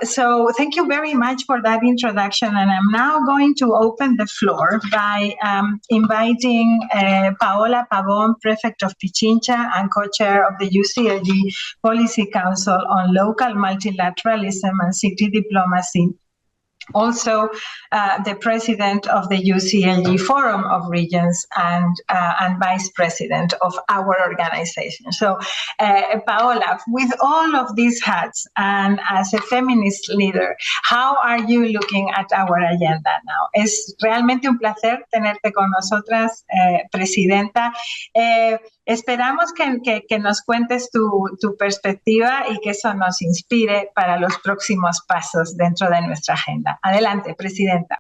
So thank you very much for that introduction, and I'm now going to open the floor by inviting Paola Pavón, Prefect of Pichincha and co-chair of the UCLG Policy Council on Local Multilateralism and City Diplomacy, also the president of the UCLG Forum of Regions and vice president of our organization. So, Paola, with all of these hats and as a feminist leader, how are you looking at our agenda now? Es realmente un placer tenerte con nosotras, Presidenta. Esperamos que nos cuentes tu perspectiva y que eso nos inspire para los próximos pasos dentro de nuestra agenda. Adelante, Presidenta.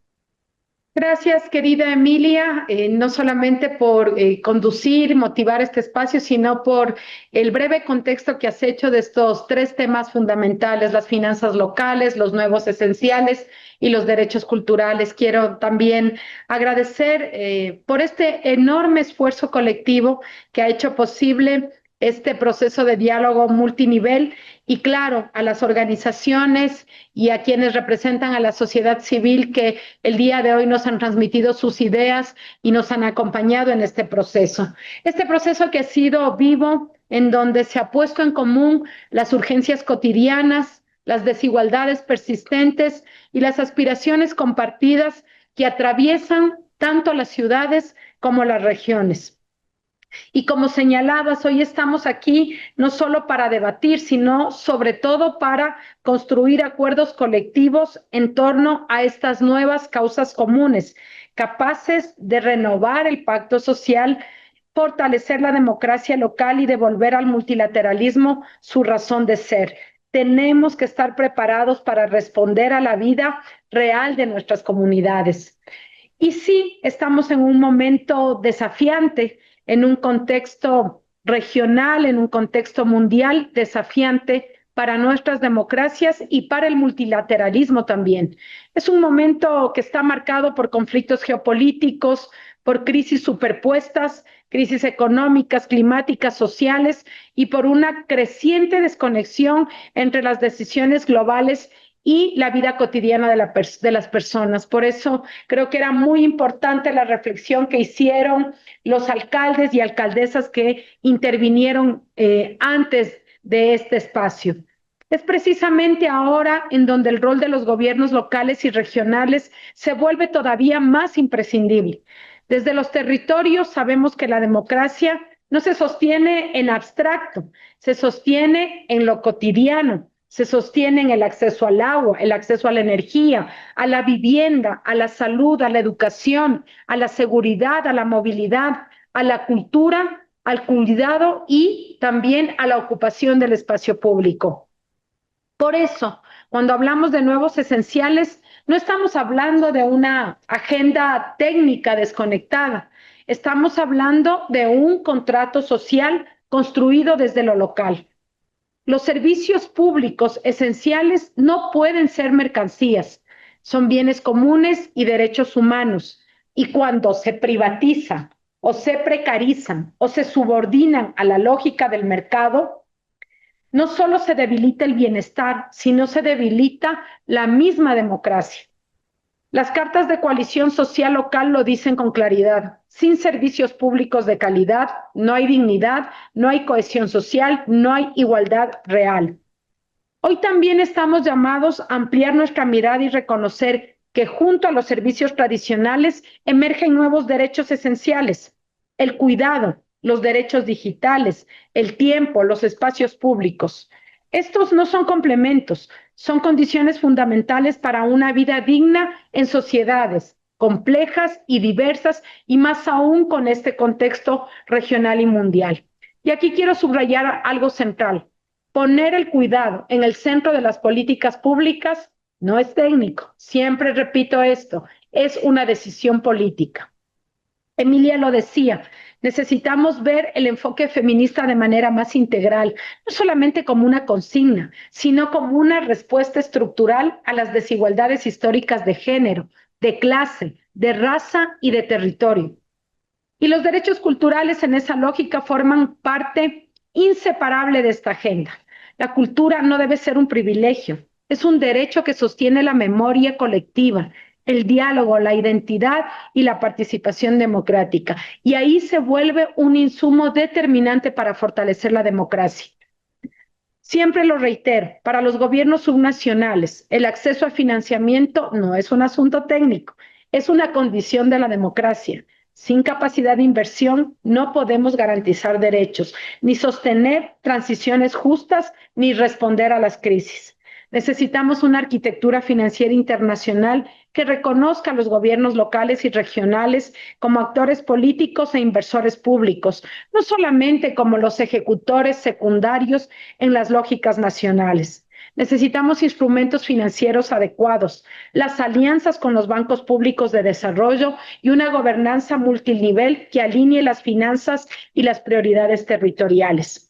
Gracias, querida Emilia, no solamente por conducir, motivar este espacio, sino por el breve contexto que has hecho de estos tres temas fundamentales: las finanzas locales, los nuevos esenciales y los derechos culturales. Quiero también agradecer por este enorme esfuerzo colectivo que ha hecho posible este proceso de diálogo multinivel, y claro, a las organizaciones y a quienes representan a la sociedad civil que el día de hoy nos han transmitido sus ideas y nos han acompañado en este proceso. Este proceso que ha sido vivo, en donde se ha puesto en común las urgencias cotidianas, las desigualdades persistentes y las aspiraciones compartidas que atraviesan tanto las ciudades como las regiones. Y como señalabas, hoy estamos aquí no solo para debatir, sino sobre todo para construir acuerdos colectivos en torno a estas nuevas causas comunes, capaces de renovar el pacto social, fortalecer la democracia local y devolver al multilateralismo su razón de ser. Tenemos que estar preparados para responder a la vida real de nuestras comunidades. Y sí, estamos en un momento desafiante, en un contexto regional, en un contexto mundial desafiante para nuestras democracias y para el multilateralismo también. Es un momento que está marcado por conflictos geopolíticos, por crisis superpuestas, crisis económicas, climáticas, sociales, y por una creciente desconexión entre las decisiones globales y la vida cotidiana de las personas. Por eso creo que era muy importante la reflexión que hicieron los alcaldes y alcaldesas que intervinieron antes de este espacio. Es precisamente ahora en donde el rol de los gobiernos locales y regionales se vuelve todavía más imprescindible. Desde los territorios sabemos que la democracia no se sostiene en abstracto, se sostiene en lo cotidiano. Se sostiene en el acceso al agua, el acceso a la energía, a la vivienda, a la salud, a la educación, a la seguridad, a la movilidad, a la cultura, al cuidado y también a la ocupación del espacio público. Por eso, cuando hablamos de nuevos esenciales, no estamos hablando de una agenda técnica desconectada, estamos hablando de un contrato social construido desde lo local. Los servicios públicos esenciales no pueden ser mercancías, son bienes comunes y derechos humanos, y cuando se privatizan o se precarizan o se subordinan a la lógica del mercado, no solo se debilita el bienestar, sino se debilita la misma democracia. Las cartas de coalición social local lo dicen con claridad. Sin servicios públicos de calidad, no hay dignidad, no hay cohesión social, no hay igualdad real. Hoy también estamos llamados a ampliar nuestra mirada y reconocer que junto a los servicios tradicionales emergen nuevos derechos esenciales: el cuidado, los derechos digitales, el tiempo, los espacios públicos. Estos no son complementos, son condiciones fundamentales para una vida digna en sociedades complejas y diversas, y más aún con este contexto regional y mundial. Y aquí quiero subrayar algo central. Poner el cuidado en el centro de las políticas públicas no es técnico, siempre repito esto, es una decisión política. Emilia lo decía, necesitamos ver el enfoque feminista de manera más integral, no solamente como una consigna, sino como una respuesta estructural a las desigualdades históricas de género, de clase, de raza y de territorio. Y los derechos culturales en esa lógica forman parte inseparable de esta agenda. La cultura no debe ser un privilegio, es un derecho que sostiene la memoria colectiva, el diálogo, la identidad y la participación democrática. Y ahí se vuelve un insumo determinante para fortalecer la democracia. Siempre lo reitero, para los gobiernos subnacionales, el acceso a financiamiento no es un asunto técnico, es una condición de la democracia. Sin capacidad de inversión no podemos garantizar derechos, ni sostener transiciones justas, ni responder a las crisis. Necesitamos una arquitectura financiera internacional que reconozca a los gobiernos locales y regionales como actores políticos e inversores públicos, no solamente como los ejecutores secundarios en las lógicas nacionales. Necesitamos instrumentos financieros adecuados, las alianzas con los bancos públicos de desarrollo y una gobernanza multinivel que alinee las finanzas y las prioridades territoriales.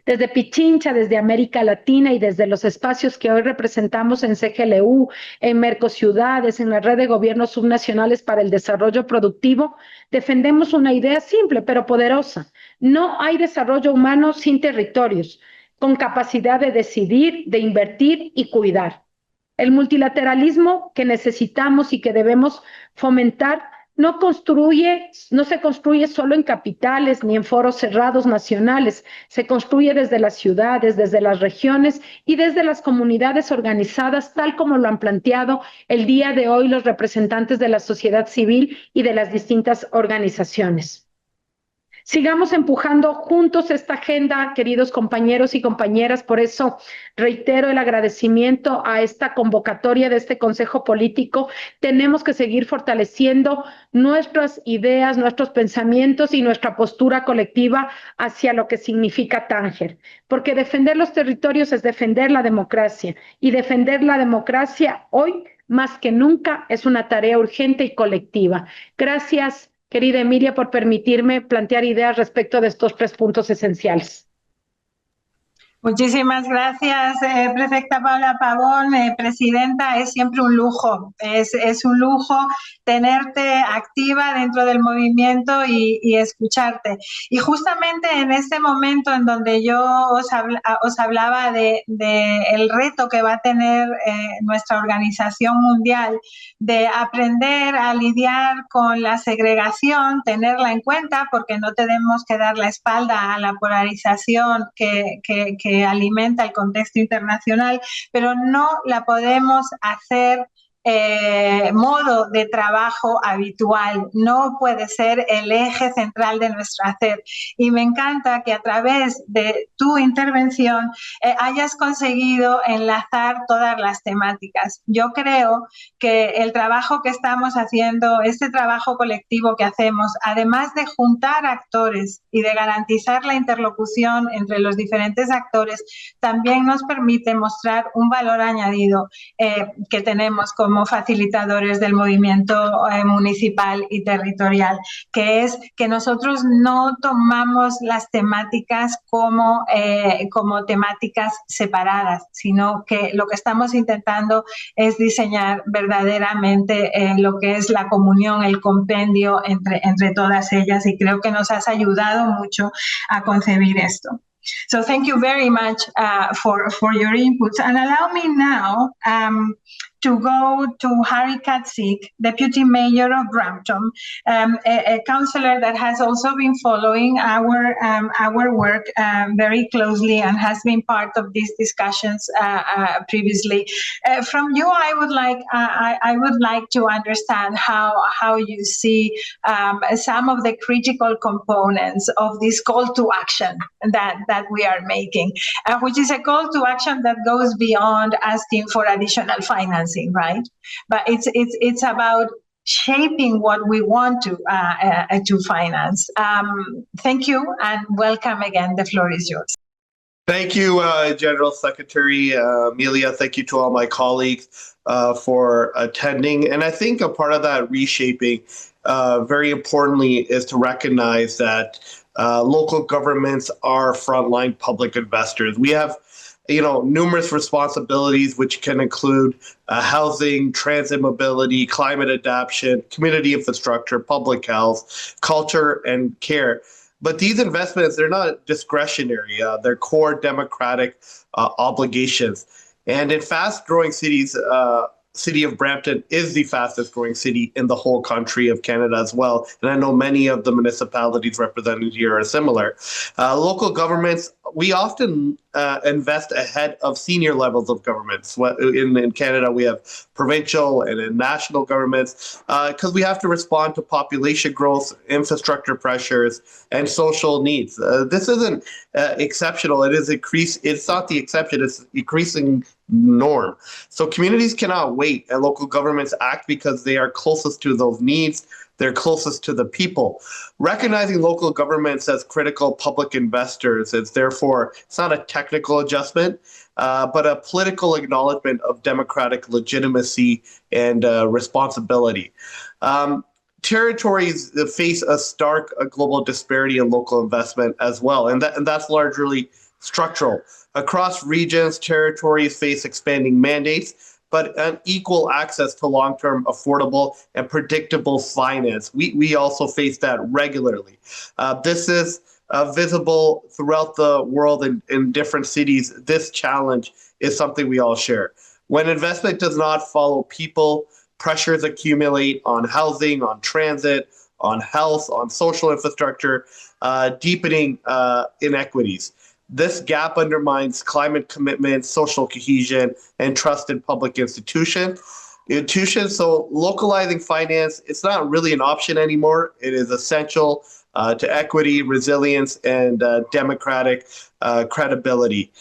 Desde Pichincha, desde América Latina y desde los espacios que hoy representamos en CGLU, en Mercociudades, en la red de gobiernos subnacionales para el desarrollo productivo, defendemos una idea simple pero poderosa. No hay desarrollo humano sin territorios, con capacidad de decidir, de invertir y cuidar. El multilateralismo que necesitamos y que debemos fomentar no se construye solo en capitales ni en foros cerrados nacionales, se construye desde las ciudades, desde las regiones y desde las comunidades organizadas, tal como lo han planteado el día de hoy los representantes de la sociedad civil y de las distintas organizaciones. Sigamos empujando juntos esta agenda, queridos compañeros y compañeras. Por eso reitero el agradecimiento a esta convocatoria de este Consejo Político. Tenemos que seguir fortaleciendo nuestras ideas, nuestros pensamientos y nuestra postura colectiva hacia lo que significa Tánger. Porque defender los territorios es defender la democracia. Y defender la democracia hoy, más que nunca, es una tarea urgente y colectiva. Gracias, querida Emilia, por permitirme plantear ideas respecto de estos 3 puntos esenciales. Muchísimas gracias, prefecta Paula Pavón, presidenta. Es siempre un lujo, es un lujo tenerte activa dentro del movimiento y escucharte. Y justamente en este momento en donde yo os hablaba de el reto que va a tener nuestra organización mundial de aprender a lidiar con la segregación, tenerla en cuenta, porque no tenemos que dar la espalda a la polarización que alimenta el contexto internacional, pero no la podemos hacer modo de trabajo habitual, no puede ser el eje central de nuestro hacer. Y me encanta que a través de tu intervención hayas conseguido enlazar todas las temáticas. Yo creo que el trabajo que estamos haciendo, este trabajo colectivo que hacemos, además de juntar actores y de garantizar la interlocución entre los diferentes actores, también nos permite mostrar un valor añadido que tenemos como facilitadores del movimiento municipal y territorial, que es que nosotros no tomamos las temáticas como temáticas separadas, sino que lo que estamos intentando es diseñar verdaderamente lo que es la comunión, el compendio entre todas ellas, y creo que nos has ayudado mucho a concebir esto. So thank you very much for your inputs, and allow me now to go to Harry Katsik, Deputy Mayor of Brampton, a councillor that has also been following our work very closely and has been part of these discussions previously. From you, I would like to understand how you see some of the critical components of this call to action that we are making, which is a call to action that goes beyond asking for additional financing, right? But it's about shaping what we want to finance. Thank you and welcome again. The floor is yours. Thank you, General Secretary Amelia. Thank you to all my colleagues for attending. And I think a part of that reshaping, very importantly, is to recognize that local governments are frontline public investors. We have numerous responsibilities, which can include housing, transit mobility, climate adaptation, community infrastructure, public health, culture, and care. But these investments, they're not discretionary. They're core democratic obligations. And in fast-growing cities, City of Brampton is the fastest growing city in the whole country of Canada as well. And I know many of the municipalities represented here are similar. Local governments, we often invest ahead of senior levels of governments. In Canada, we have provincial and in national governments because we have to respond to population growth, infrastructure pressures, and social needs. This isn't exceptional. It's not the exception. It's increasing norm. So communities cannot wait, and local governments act because they are closest to those needs. They're closest to the people. Recognizing local governments as critical public investors is therefore, it's not a technical adjustment, but a political acknowledgement of democratic legitimacy and responsibility. Territories face a stark global disparity in local investment as well, and that's largely structural. Across regions, territories face expanding mandates, but unequal access to long-term, affordable, and predictable finance. We also face that regularly. This is visible throughout the world in different cities. This challenge is something we all share. When investment does not follow people, pressures accumulate on housing, on transit, on health, on social infrastructure, deepening inequities. This gap undermines climate commitment, social cohesion, and trust in public institutions. So localizing finance, it's not really an option anymore. It is essential to equity, resilience, and democratic credibility.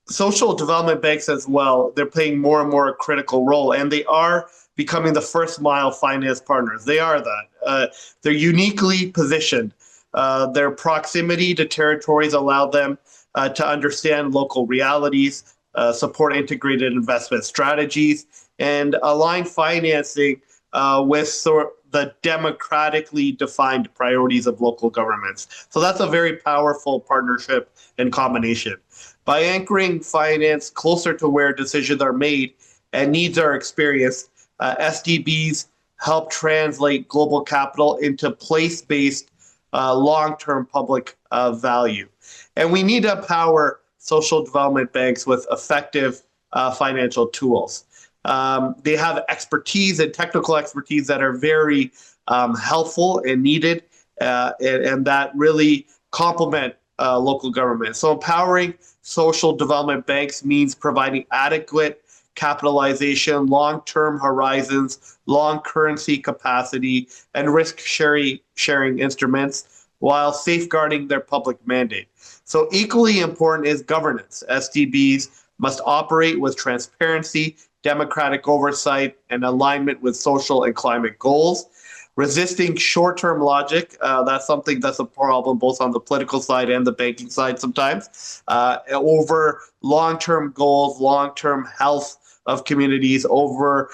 Social development banks as well, they're playing more and more a critical role, and they are becoming the first mile finance partners. They are that. They're uniquely positioned. Their proximity to territories allow them to understand local realities, support integrated investment strategies, and align financing with the democratically defined priorities of local governments. So that's a very powerful partnership and combination. By anchoring finance closer to where decisions are made and needs are experienced, SDBs help translate global capital into place-based long-term public value. And we need to empower social development banks with effective financial tools. They have expertise and technical expertise that are very helpful and needed, and that really complement local government. So empowering social development banks means providing adequate capitalization, long-term horizons, long currency capacity, and risk-sharing instruments while safeguarding their public mandate. So equally important is governance. SDBs must operate with transparency, democratic oversight, and alignment with social and climate goals. Resisting short-term logic, that's something that's a problem both on the political side and the banking side sometimes, over long-term goals, long-term health of communities, over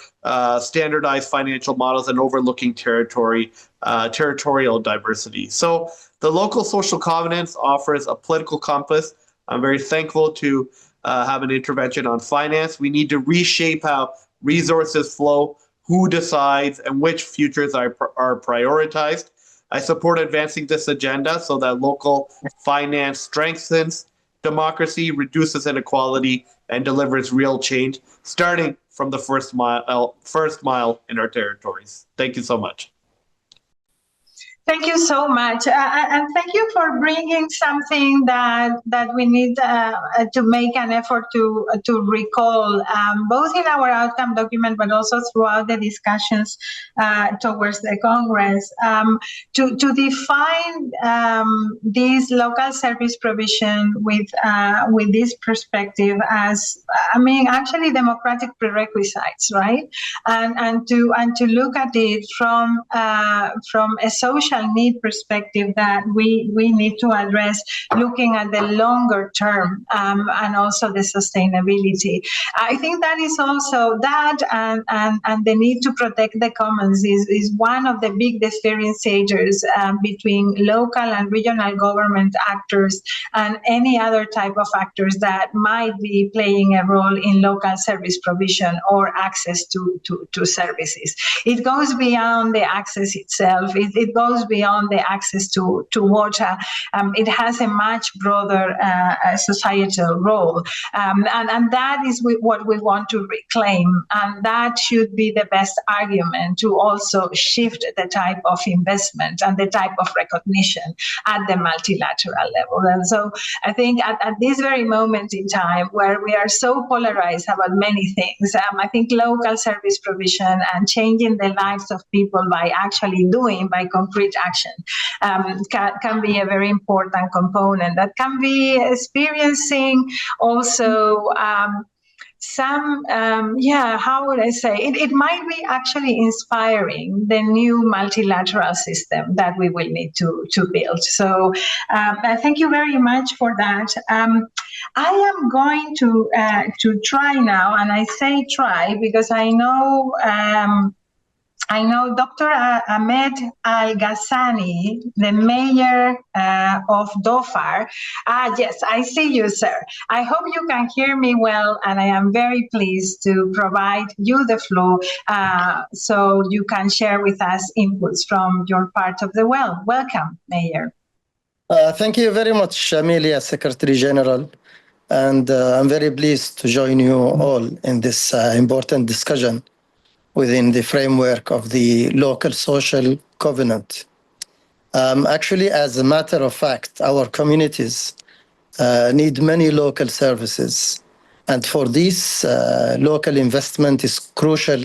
standardized financial models, and overlooking territorial diversity. So the local social covenants offers a political compass. I'm very thankful to have an intervention on finance. We need to reshape how resources flow, who decides, and which futures are prioritized. I support advancing this agenda so that local finance strengthens democracy, reduces inequality, and delivers real change, starting from the first mile in our territories. Thank you so much. Thank you so much, and thank you for bringing something that we need to make an effort to recall, both in our outcome document, but also throughout the discussions towards the Congress, to define this local service provision with this perspective as, I mean, actually democratic prerequisites, right? And to look at it from a social need perspective that we need to address, looking at the longer term and also the sustainability. I think that is also that, and the need to protect the commons is one of the big differentiators between local and regional government actors and any other type of actors that might be playing a role in local service provision or access to services. It goes beyond the access itself. It goes beyond the access to water. It has a much broader societal role. And that is what we want to reclaim. And that should be the best argument to also shift the type of investment and the type of recognition at the multilateral level. And so I think at this very moment in time where we are so polarized about many things, I think local service provision and changing the lives of people by actually doing, by concrete action, can be a very important component that can be experiencing also some, how would I say, it might be actually inspiring the new multilateral system that we will need to build. So thank you very much for that. I am going to try now, and I say try because I know Dr. Ahmed Al-Ghassani, the mayor of Dhofar. Yes, I see you, sir. I hope you can hear me well, and I am very pleased to provide you the floor so you can share with us inputs from your part of the world. Welcome, Mayor. Thank you very much, Amelia, Secretary General. And I'm very pleased to join you all in this important discussion within the framework of the local social covenant. Actually, as a matter of fact, our communities need many local services. And for this, local investment is crucial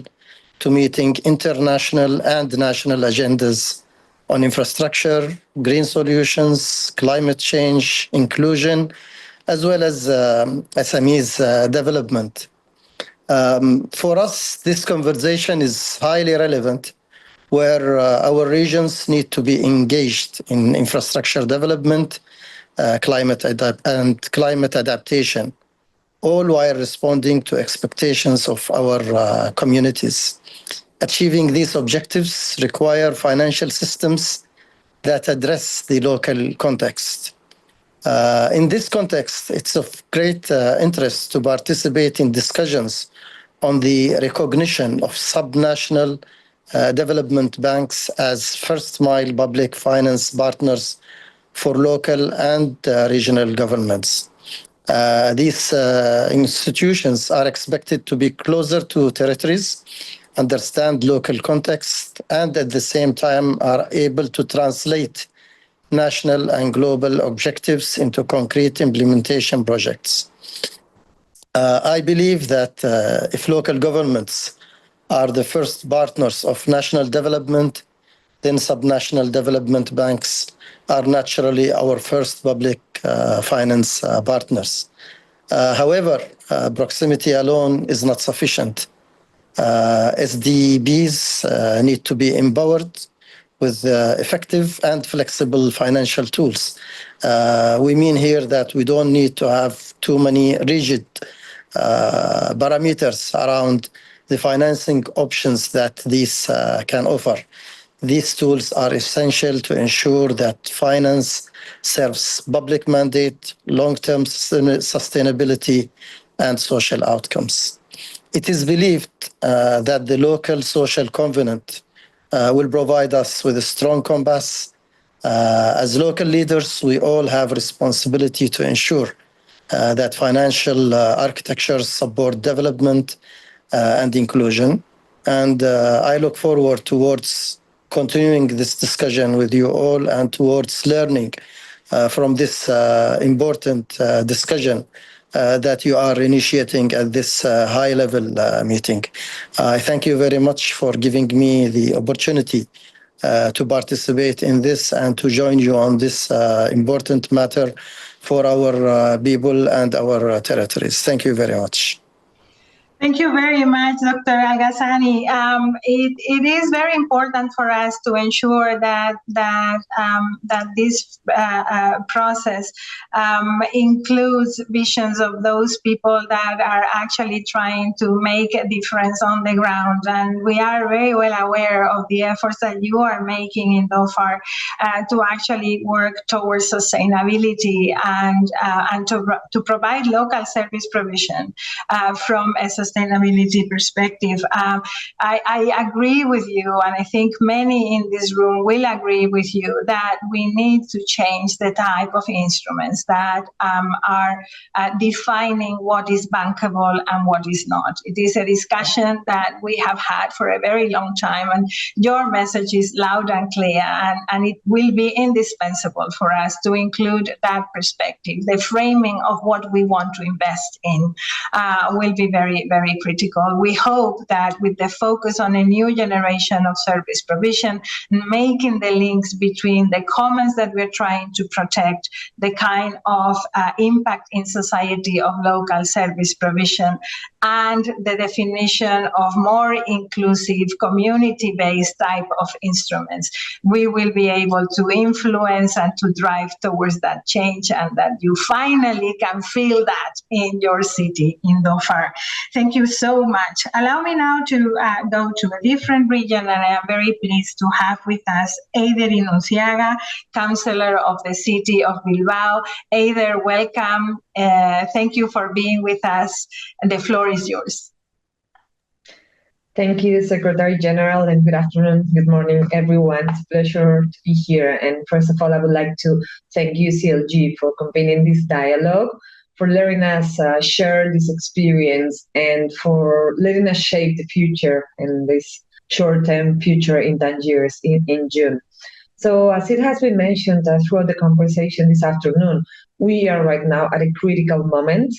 to meeting international and national agendas on infrastructure, green solutions, climate change, inclusion, as well as SMEs development. For us, this conversation is highly relevant, where our regions need to be engaged in infrastructure development, climate adaptation, all while responding to expectations of our communities. Achieving these objectives require financial systems that address the local context. In this context, it's of great interest to participate in discussions on the recognition of subnational development banks as first-mile public finance partners for local and regional governments. These institutions are expected to be closer to territories, understand local context, and at the same time are able to translate national and global objectives into concrete implementation projects. I believe that if local governments are the first partners of national development, then subnational development banks are naturally our first public finance partners. However, proximity alone is not sufficient. SDBs need to be empowered with effective and flexible financial tools. We mean here that we don't need to have too many rigid parameters around the financing options that these can offer. These tools are essential to ensure that finance serves public mandate, long-term sustainability, and social outcomes. It is believed that the local social covenant will provide us with a strong compass. As local leaders, we all have responsibility to ensure that financial architectures support development and inclusion. And I look forward towards continuing this discussion with you all and towards learning from this important discussion that you are initiating at this high-level meeting. I thank you very much for giving me the opportunity to participate in this and to join you on this important matter for our people and our territories. Thank you very much. Thank you very much, Dr. Al-Ghassani. It is very important for us to ensure that this process includes visions of those people that are actually trying to make a difference on the ground. And we are very well aware of the efforts that you are making in DOFAR to actually work towards sustainability and to provide local service provision from a sustainability perspective. I agree with you, and I think many in this room will agree with you that we need to change the type of instruments that are defining what is bankable and what is not. It is a discussion that we have had for a very long time, and your message is loud and clear, and it will be indispensable for us to include that perspective. The framing of what we want to invest in will be very, very critical. We hope that with the focus on a new generation of service provision, making the links between the commons that we're trying to protect, the kind of impact in society of local service provision, and the definition of more inclusive community-based type of instruments, we will be able to influence and to drive towards that change, and that you finally can feel that in your city, in DOFAR. Thank you so much. Allow me now to go to a different region, and I am very pleased to have with us Eider Inunciaga, Councillor of the City of Bilbao. Eider, welcome. Thank you for being with us. The floor is yours. Thank you, Secretary General, and good afternoon, good morning, everyone. It's a pleasure to be here. And first of all, I would like to thank UCLG for convening this dialogue, for letting us share this experience, and for letting us shape the future and this short-term future in Tangiers in June. So as it has been mentioned throughout the conversation this afternoon, we are right now at a critical moment.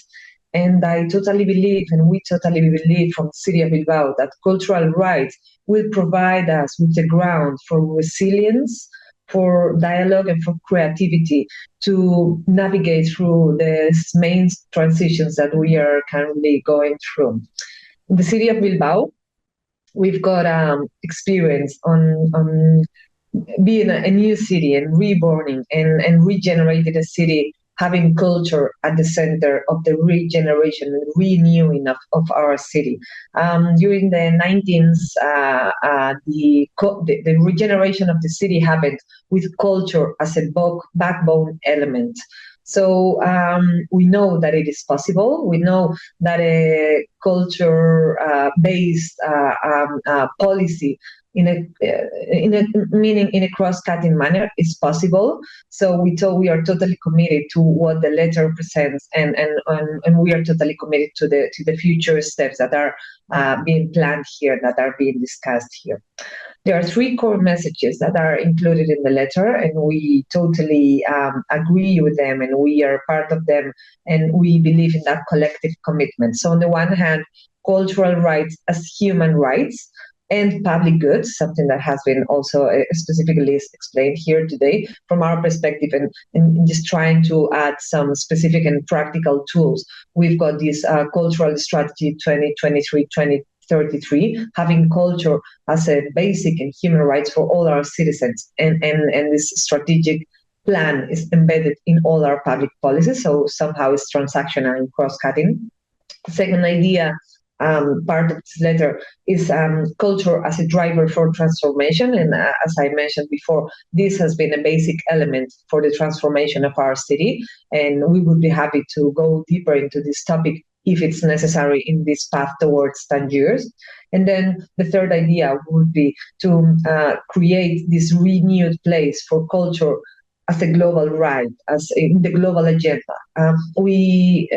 And I totally believe, and we totally believe from the City of Bilbao, that cultural rights will provide us with the ground for resilience, for dialogue, and for creativity to navigate through the main transitions that we are currently going through. In the City of Bilbao, we've got experience on being a new city and reborning and regenerated a city, having culture at the center of the regeneration and renewing of our city. During the 19th, the regeneration of the city happened with culture as a backbone element. So we know that it is possible. We know that a culture-based policy in a cross-cutting manner is possible. So we are totally committed to what the letter presents, and we are totally committed to the future steps that are being planned here, that are being discussed here. There are three core messages that are included in the letter, and we totally agree with them, and we are part of them, and we believe in that collective commitment. So on the one hand, cultural rights as human rights and public goods, something that has been also specifically explained here today from our perspective, and just trying to add some specific and practical tools. We've got this cultural strategy 2023-2033, having culture as a basic and human rights for all our citizens, and this strategic plan is embedded in all our public policies, so somehow it's transactional and cross-cutting. The second idea, part of this letter, is culture as a driver for transformation. And as I mentioned before, this has been a basic element for the transformation of our city. And we would be happy to go deeper into this topic if it's necessary in this path towards Tangiers. And then the third idea would be to create this renewed place for culture as a global right, as in the global agenda. We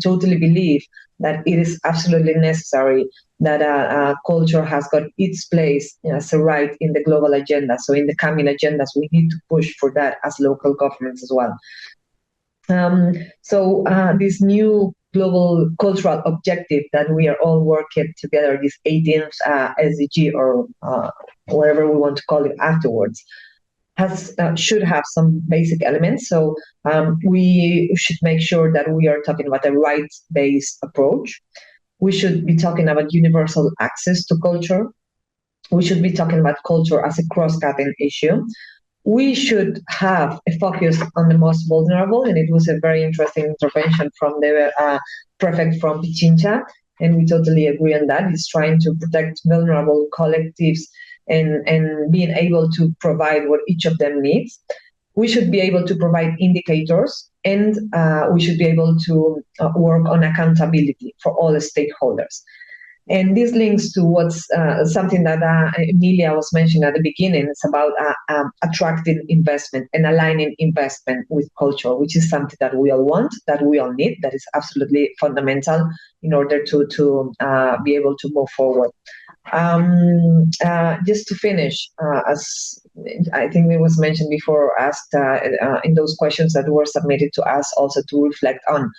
totally believe that it is absolutely necessary that culture has got its place as a right in the global agenda. So in the coming agendas, we need to push for that as local governments as well. So this new global cultural objective that we are all working together, this 18th SDG or whatever we want to call it afterwards, should have some basic elements. So we should make sure that we are talking about a rights-based approach. We should be talking about universal access to culture. We should be talking about culture as a cross-cutting issue. We should have a focus on the most vulnerable, and it was a very interesting intervention from the prefect from Pichincha, and we totally agree on that. It's trying to protect vulnerable collectives and being able to provide what each of them needs. We should be able to provide indicators, and we should be able to work on accountability for all the stakeholders. And this links to what's something that Emilia was mentioning at the beginning. It's about attracting investment and aligning investment with culture, which is something that we all want, that we all need, that is absolutely fundamental in order to be able to move forward. Just to finish, as I think it was mentioned before, asked in those questions that were submitted to us also to reflect on,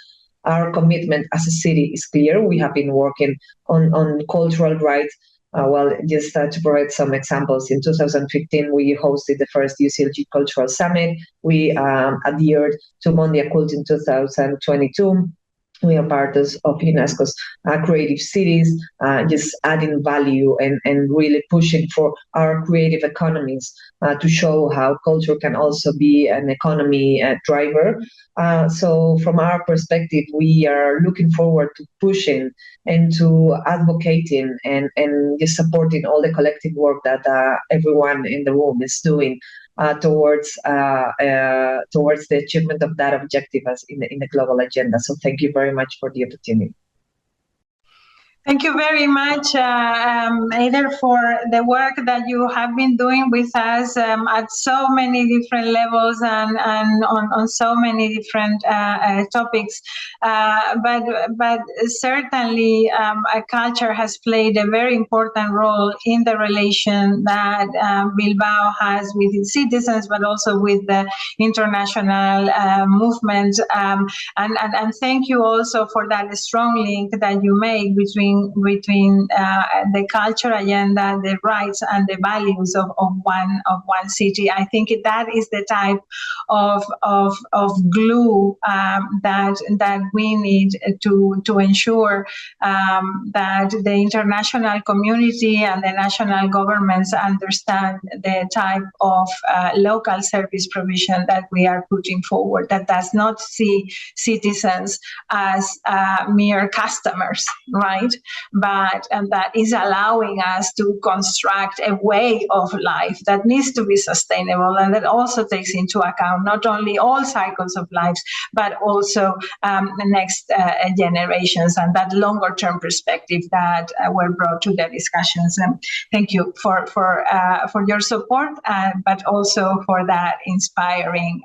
our commitment as a city is clear. We have been working on cultural rights. Just to provide some examples, in 2015, we hosted the first UCLG Cultural Summit. We adhered to Mondia Cult in 2022. We are part of UNESCO's creative cities, just adding value and really pushing for our creative economies to show how culture can also be an economy driver. So from our perspective, we are looking forward to pushing and to advocating and just supporting all the collective work that everyone in the room is doing towards the achievement of that objective as in the global agenda. So thank you very much for the opportunity. Thank you very much, Eider, for the work that you have been doing with us at so many different levels and on so many different topics. But certainly, culture has played a very important role in the relation that Bilbao has with its citizens, but also with the international movement. And thank you also for that strong link that you make between the culture agenda, the rights and the values of one city. I think that is the type of glue that we need to ensure that the international community and the national governments understand the type of local service provision that we are putting forward, that does not see citizens as mere customers, right? But that is allowing us to construct a way of life that needs to be sustainable and that also takes into account not only all cycles of lives, but also the next generations and that longer term perspective that were brought to the discussions. And thank you for your support, but also for that inspiring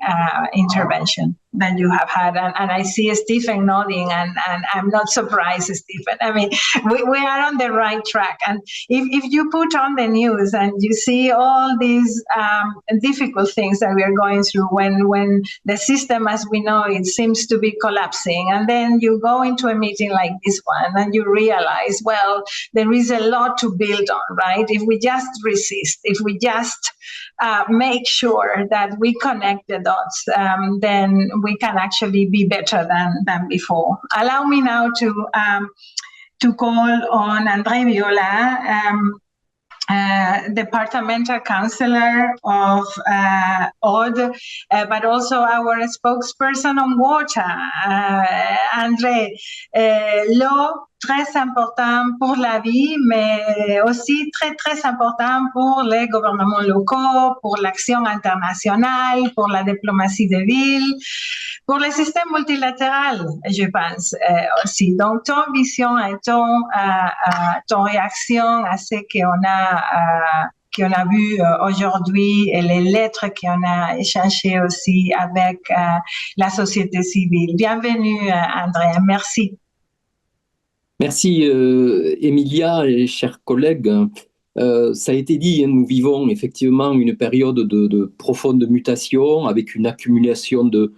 intervention that you have had. And I see Stephen nodding, and I'm not surprised, Stephen. I mean, we are on the right track. And if you put on the news and you see all these difficult things that we are going through when the system as we know it seems to be collapsing, and then you go into a meeting like this one and you realize, well, there is a lot to build on, right? If we just resist, if we just make sure that we connect the dots, then we can actually be better than before. Allow me now to call on André Viola, Departmental Councillor of Aude, but also our spokesperson on water. André, l'eau, très important pour la vie, mais aussi très, très important pour les gouvernements locaux, pour l'action internationale, pour la diplomatie de ville, pour le système multilatéral, je pense aussi. Donc, ton vision et ton réaction à ce qu'on a vu aujourd'hui et les lettres qu'on a échangées aussi avec la société civile. Bienvenue, André. Merci. Merci Emilia et chers collègues. Ça a été dit, nous vivons effectivement une période de profonde mutation avec une accumulation de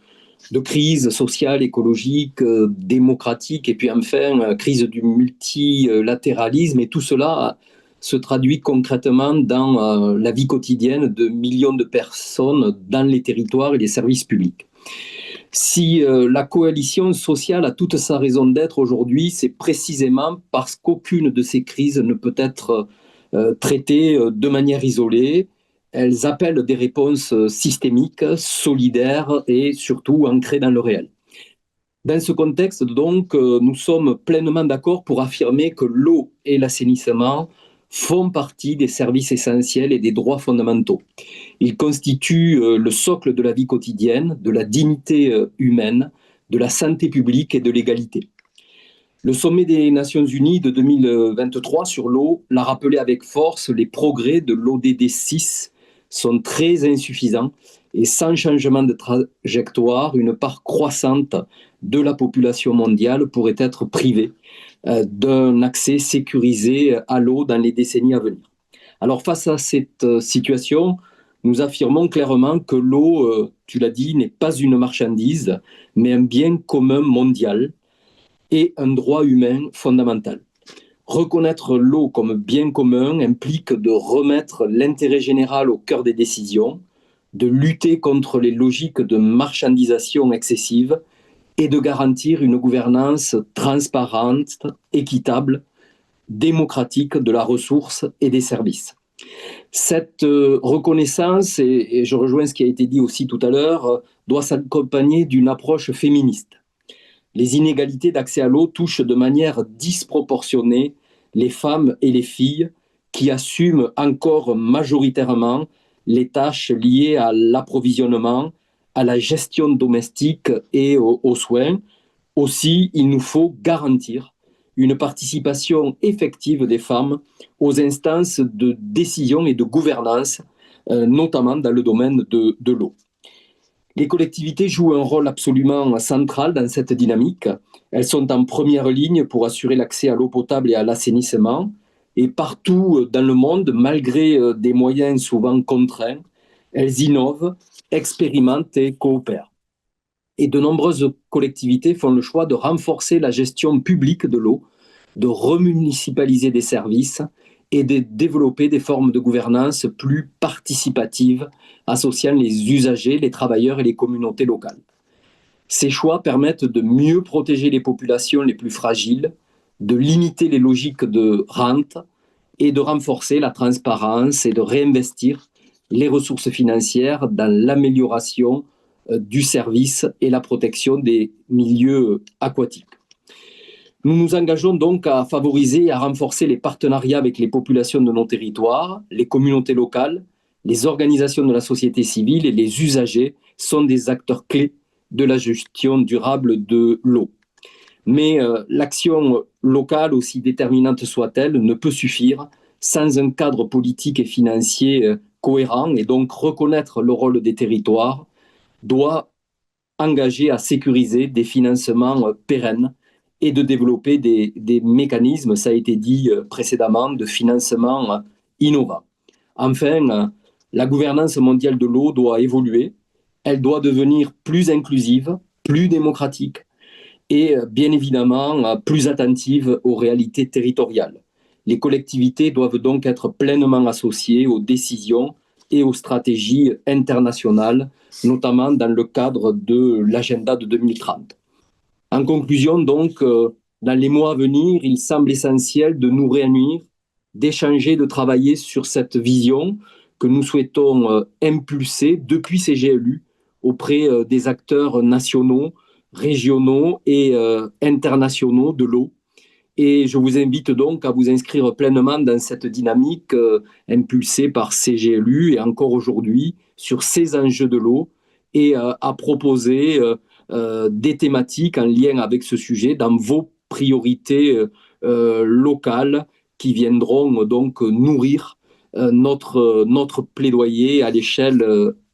crises sociales, écologiques, démocratiques et puis enfin crise du multilatéralisme, et tout cela se traduit concrètement dans la vie quotidienne de millions de personnes dans les territoires et les services publics. Si la coalition sociale a toute sa raison d'être aujourd'hui, c'est précisément parce qu'aucune de ces crises ne peut être traitées de manière isolée. Elles appellent des réponses systémiques, solidaires et surtout ancrées dans le réel. Dans ce contexte, donc, nous sommes pleinement d'accord pour affirmer que l'eau et l'assainissement font partie des services essentiels et des droits fondamentaux. Ils constituent le socle de la vie quotidienne, de la dignité humaine, de la santé publique et de l'égalité. Le sommet des Nations Unies de 2023 sur l'eau l'a rappelé avec force, les progrès de l'ODD 6 sont très insuffisants et sans changement de trajectoire, une part croissante de la population mondiale pourrait être privée d'un accès sécurisé à l'eau dans les décennies à venir. Alors face à cette situation, nous affirmons clairement que l'eau, tu l'as dit, n'est pas une marchandise, mais un bien commun mondial et un droit humain fondamental. Reconnaître l'eau comme bien commun implique de remettre l'intérêt général au cœur des décisions, de lutter contre les logiques de marchandisation excessive et de garantir une gouvernance transparente, équitable, démocratique de la ressource et des services. Cette reconnaissance, et je rejoins ce qui a été dit aussi tout à l'heure, doit s'accompagner d'une approche féministe. Les inégalités d'accès à l'eau touchent de manière disproportionnée les femmes et les filles qui assument encore majoritairement les tâches liées à l'approvisionnement, à la gestion domestique et aux soins. Aussi, il nous faut garantir une participation effective des femmes aux instances de décision et de gouvernance, notamment dans le domaine de l'eau. Les collectivités jouent un rôle absolument central dans cette dynamique. Elles sont en première ligne pour assurer l'accès à l'eau potable et à l'assainissement. Et partout dans le monde, malgré des moyens souvent contraints, elles innovent, expérimentent et coopèrent. Et de nombreuses collectivités font le choix de renforcer la gestion publique de l'eau, de remunicipaliser des services et de développer des formes de gouvernance plus participatives, associant les usagers, les travailleurs et les communautés locales. Ces choix permettent de mieux protéger les populations les plus fragiles, de limiter les logiques de rente et de renforcer la transparence et de réinvestir les ressources financières dans l'amélioration du service et la protection des milieux aquatiques. Nous nous engageons donc à favoriser et à renforcer les partenariats avec les populations de nos territoires, les communautés locales, les organisations de la société civile et les usagers sont des acteurs clés de la gestion durable de l'eau. Mais l'action locale, aussi déterminante soit-elle, ne peut suffire sans un cadre politique et financier cohérent, et donc reconnaître le rôle des territoires doit engager à sécuriser des financements pérennes et de développer des mécanismes, ça a été dit précédemment, de financement innovants. Enfin, la gouvernance mondiale de l'eau doit évoluer, elle doit devenir plus inclusive, plus démocratique et bien évidemment plus attentive aux réalités territoriales. Les collectivités doivent donc être pleinement associées aux décisions et aux stratégies internationales, notamment dans le cadre de l'agenda de 2030. En conclusion, donc, dans les mois à venir, il semble essentiel de nous réunir, d'échanger, de travailler sur cette vision que nous souhaitons impulser depuis CGLU auprès des acteurs nationaux, régionaux et internationaux de l'eau. Et je vous invite donc à vous inscrire pleinement dans cette dynamique impulsée par CGLU et encore aujourd'hui sur ces enjeux de l'eau et à proposer des thématiques en lien avec ce sujet dans vos priorités locales qui viendront donc nourrir notre plaidoyer à l'échelle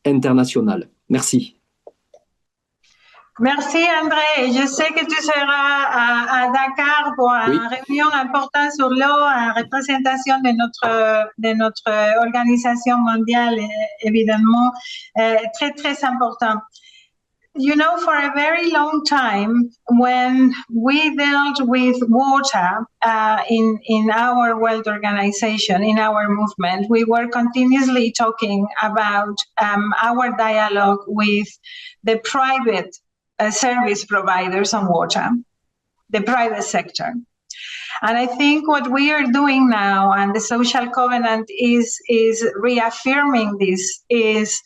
internationale. Merci. Merci André. Je sais que tu seras à Dakar pour une réunion importante sur l'eau en représentation de notre organisation mondiale, évidemment, très très important. You know, for a very long time, when we dealt with water in our World Organization, in our movement, we were continuously talking about our dialogue with the private service providers on water, the private sector. And I think what we are doing now, and the social covenant is reaffirming this, is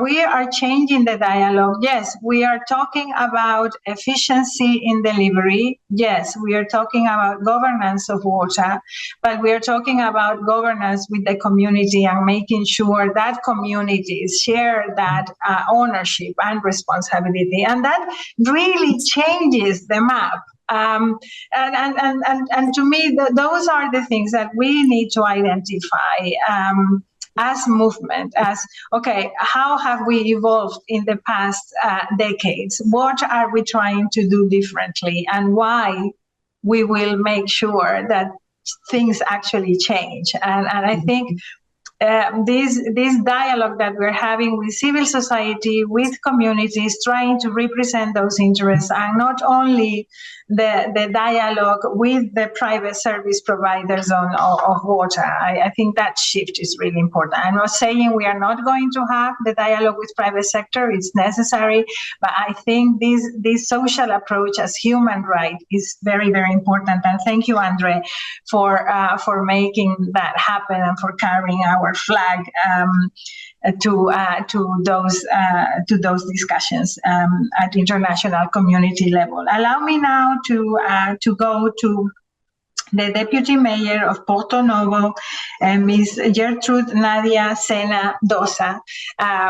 we are changing the dialogue. Yes, we are talking about efficiency in delivery. Yes, we are talking about governance of water, but we are talking about governance with the community and making sure that communities share that ownership and responsibility. And that really changes the map. And to me, those are the things that we need to identify as movement, as, okay, how have we evolved in the past decades? What are we trying to do differently, and why we will make sure that things actually change? And I think this dialogue that we're having with civil society, with communities, trying to represent those interests, and not only the dialogue with the private service providers of water. I think that shift is really important. I'm not saying we are not going to have the dialogue with private sector, it's necessary, but I think this social approach as human right is very, very important. And thank you, Andre, for making that happen and for carrying our flag to those discussions at international community level. Allow me now to go to the Deputy Mayor of Porto Novo, Ms. Gertrude Nadia Sena Dosa.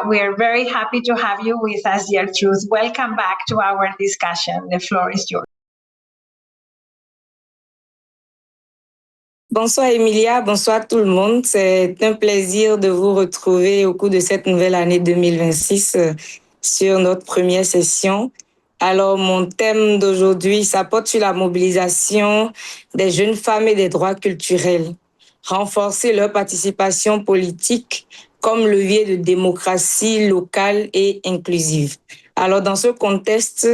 We are very happy to have you with us, Gertrude. Welcome back to our discussion. The floor is yours. Bonsoir Emilia, bonsoir tout le monde. C'est un plaisir de vous retrouver au cours de cette nouvelle année 2026 sur notre première session. Alors, mon thème d'aujourd'hui, ça porte sur la mobilisation des jeunes femmes et des droits culturels. Renforcer leur participation politique comme levier de démocratie locale et inclusive. Alors, dans ce contexte,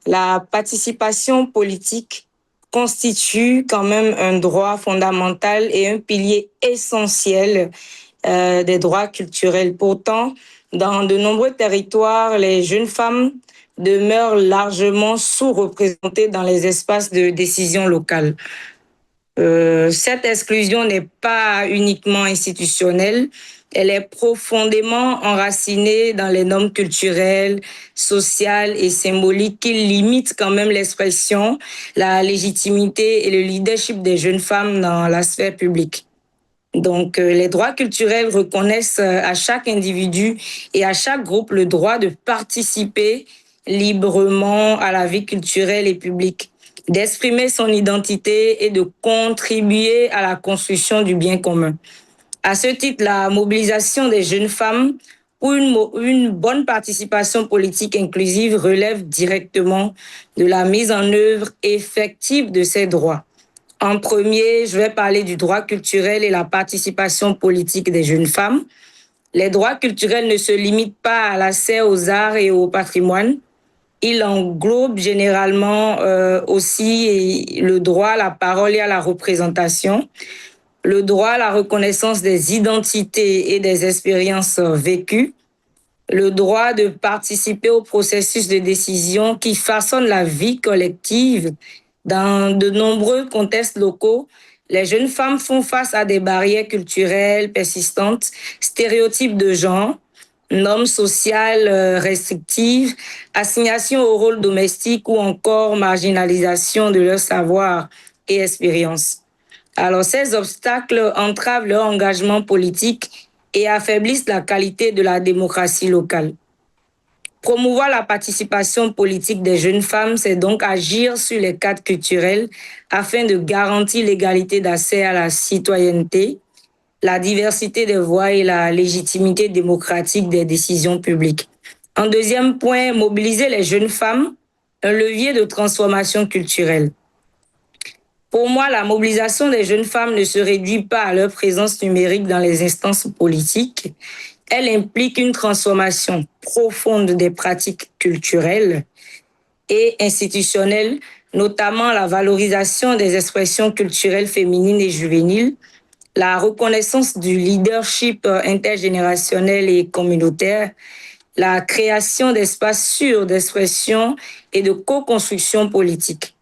la participation politique constitue quand même un droit fondamental et un pilier essentiel des droits culturels. Pourtant, dans de nombreux territoires, les jeunes femmes demeurent largement sous-représentées dans les espaces de décision locale. Cette exclusion n'est pas uniquement institutionnelle, elle est profondément enracinée dans les normes culturelles, sociales et symboliques qui limitent quand même l'expression, la légitimité et le leadership des jeunes femmes dans la sphère publique. Donc, les droits culturels reconnaissent à chaque individu et à chaque groupe le droit de participer librement à la vie culturelle et publique, d'exprimer son identité et de contribuer à la construction du bien commun. À ce titre, la mobilisation des jeunes femmes pour une bonne participation politique inclusive relève directement de la mise en œuvre effective de ces droits. En premier, je vais parler du droit culturel et la participation politique des jeunes femmes. Les droits culturels ne se limitent pas à l'accès aux arts et au patrimoine. Il englobe généralement aussi le droit à la parole et à la représentation, le droit à la reconnaissance des identités et des expériences vécues, le droit de participer au processus de décision qui façonne la vie collective. Dans de nombreux contextes locaux, les jeunes femmes font face à des barrières culturelles persistantes, stéréotypes de genre, normes sociales restrictives, assignation au rôle domestique ou encore marginalisation de leur savoir et expérience. Alors, ces obstacles entravent leur engagement politique et affaiblissent la qualité de la démocratie locale. Promouvoir la participation politique des jeunes femmes, c'est donc agir sur les cadres culturels afin de garantir l'égalité d'accès à la citoyenneté, la diversité des voix et la légitimité démocratique des décisions publiques. En deuxième point, mobiliser les jeunes femmes, un levier de transformation culturelle. Pour moi, la mobilisation des jeunes femmes ne se réduit pas à leur présence numérique dans les instances politiques. Elle implique une transformation profonde des pratiques culturelles et institutionnelles, notamment la valorisation des expressions culturelles féminines et juvéniles, la reconnaissance du leadership intergénérationnel et communautaire, la création d'espaces sûrs d'expression et de co-construction politique.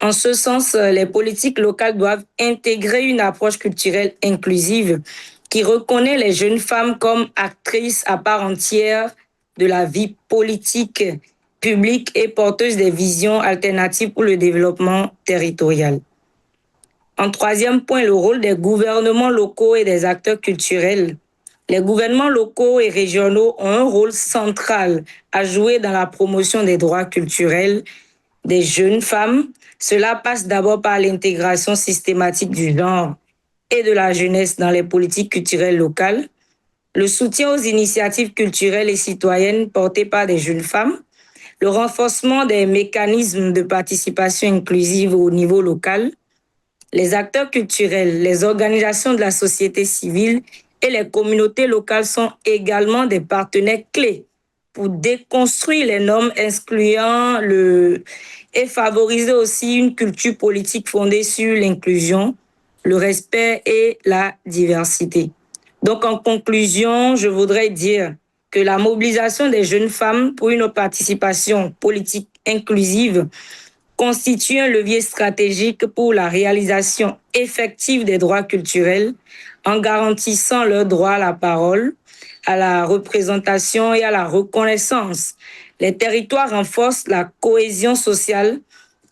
En ce sens, les politiques locales doivent intégrer une approche culturelle inclusive qui reconnaît les jeunes femmes comme actrices à part entière de la vie politique, publique et porteuses des visions alternatives pour le développement territorial. En troisième point, le rôle des gouvernements locaux et des acteurs culturels. Les gouvernements locaux et régionaux ont un rôle central à jouer dans la promotion des droits culturels des jeunes femmes. Cela passe d'abord par l'intégration systématique du genre et de la jeunesse dans les politiques culturelles locales, le soutien aux initiatives culturelles et citoyennes portées par des jeunes femmes, le renforcement des mécanismes de participation inclusive au niveau local. Les acteurs culturels, les organisations de la société civile et les communautés locales sont également des partenaires clés pour déconstruire les normes excluant et favoriser aussi une culture politique fondée sur l'inclusion, le respect et la diversité. Donc, en conclusion, je voudrais dire que la mobilisation des jeunes femmes pour une participation politique inclusive constitue un levier stratégique pour la réalisation effective des droits culturels en garantissant leur droit à la parole, à la représentation et à la reconnaissance. Les territoires renforcent la cohésion sociale,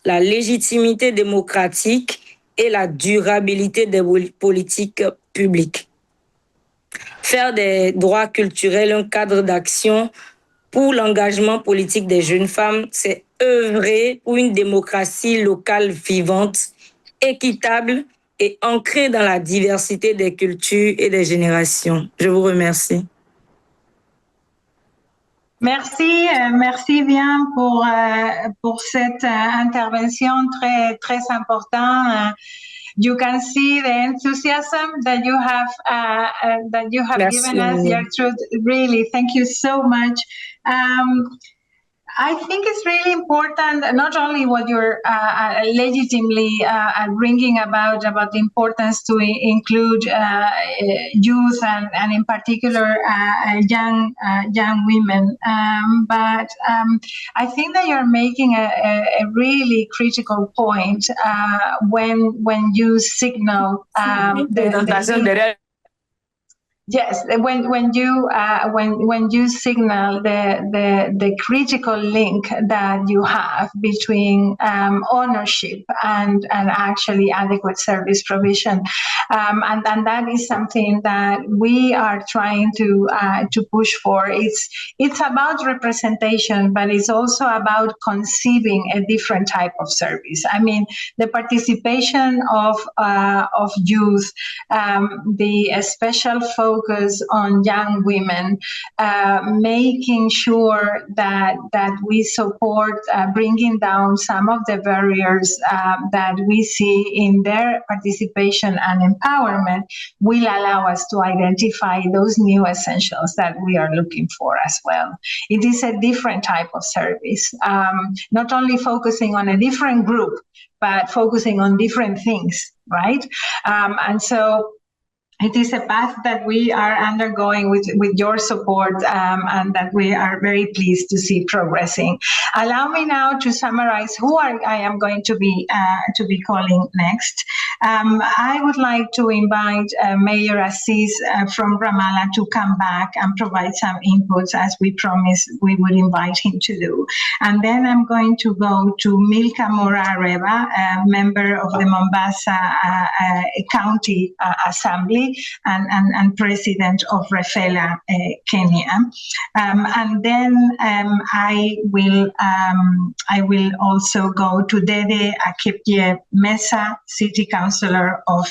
la légitimité démocratique et la durabilité des politiques publiques. Faire des droits culturels un cadre d'action pour l'engagement politique des jeunes femmes, c'est œuvrer pour une démocratie locale vivante, équitable et ancrée dans la diversité des cultures et des générations. Je vous remercie. Merci, merci bien pour cette intervention très importante. You can see the enthusiasm that you have given us, Gertrude. Really, thank you so much. I think it's really important, not only what you're legitimately bringing about the importance to include youth and in particular young women, but I think that you're making a really critical point when you signal Yes, when you signal the critical link that you have between ownership and actually adequate service provision, and that is something that we are trying to push for. It's about representation, but it's also about conceiving a different type of service. I mean, the participation of youth, the special focus on young women, making sure that we support bringing down some of the barriers that we see in their participation and empowerment will allow us to identify those new essentials that we are looking for as well. It is a different type of service, not only focusing on a different group, but focusing on different things, right? And so it is a path that we are undergoing with your support, and that we are very pleased to see progressing. Allow me now to summarize who I am going to be calling next. I would like to invite Mayor Aziz from Ramallah to come back and provide some inputs, as we promised we would invite him to do. And then I'm going to go to Milka Mora Areva, a member of the Mombasa County Assembly, and president of Refela Kenya. And then I will also go to Dede Akepye Mesa, City Councillor of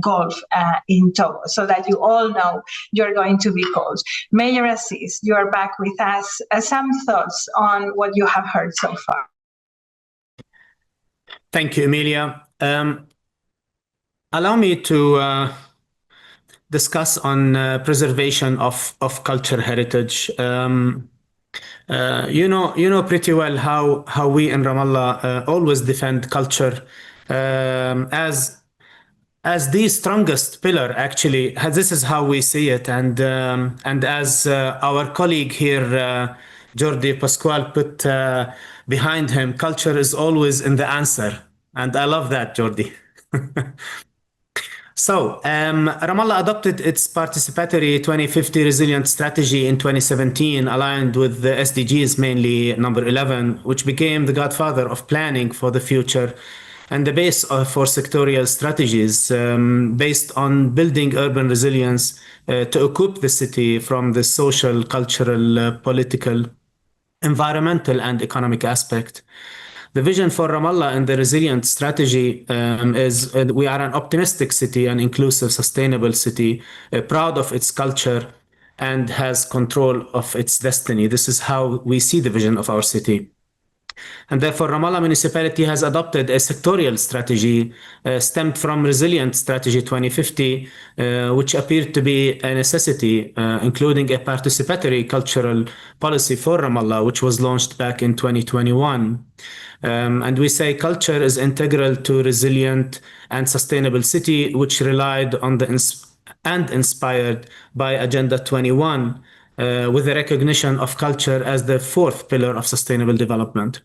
Gulf in Togo, so that you all know you're going to be called. Mayor Assis, you are back with us. Some thoughts on what you have heard so far. Thank you, Emilia. Allow me to discuss on preservation of cultural heritage. You know pretty well how we in Ramallah always defend culture as the strongest pillar. Actually, this is how we see it, and as our colleague here, Jordi Pasquale, put behind him, culture is always in the answer, and I love that, Jordi. So, Ramallah adopted its participatory 2050 resilient strategy in 2017, aligned with the SDGs, mainly number 11, which became the godfather of planning for the future and the base for sectorial strategies based on building urban resilience to equip the city from the social, cultural, political, environmental, and economic aspect. The vision for Ramallah and the resilient strategy is we are an optimistic city, an inclusive, sustainable city, proud of its culture, and has control of its destiny. This is how we see the vision of our city. And therefore, Ramallah municipality has adopted a sectorial strategy stemmed from Resilient Strategy 2050, which appeared to be a necessity, including a participatory cultural policy for Ramallah, which was launched back in 2021. And we say culture is integral to resilient and sustainable city, which relied on and inspired by Agenda 21, with the recognition of culture as the fourth pillar of sustainable development.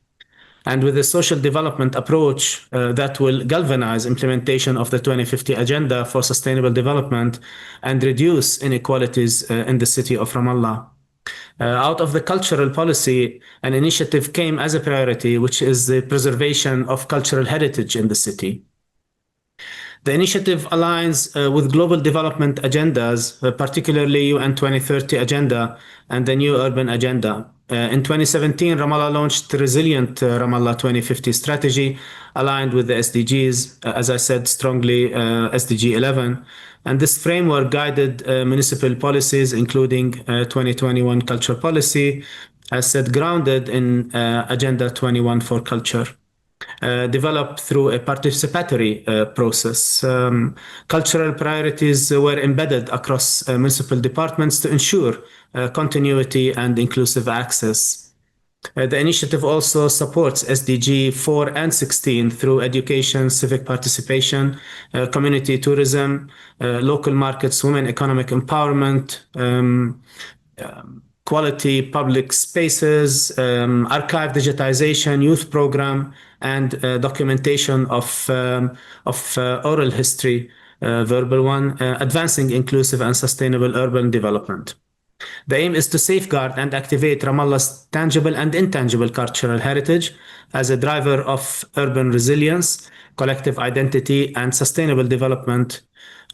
And with a social development approach that will galvanize implementation of the 2050 Agenda for Sustainable Development and reduce inequalities in the city of Ramallah. Out of the cultural policy, an initiative came as a priority, which is the preservation of cultural heritage in the city. The initiative aligns with global development agendas, particularly UN 2030 Agenda and the New Urban Agenda. In 2017, Ramallah launched the Resilient Ramallah 2050 strategy, aligned with the SDGs, as I said, strongly SDG 11. And this framework guided municipal policies, including 2021 culture policy, as said, grounded in Agenda 21 for culture. Developed through a participatory process. Cultural priorities were embedded across municipal departments to ensure continuity and inclusive access. The initiative also supports SDG 4 and 16 through education, civic participation, community tourism, local markets, women economic empowerment, quality public spaces, archive digitization, youth program, and documentation of oral history, verbal one, advancing inclusive and sustainable urban development. The aim is to safeguard and activate Ramallah's tangible and intangible cultural heritage as a driver of urban resilience, collective identity, and sustainable development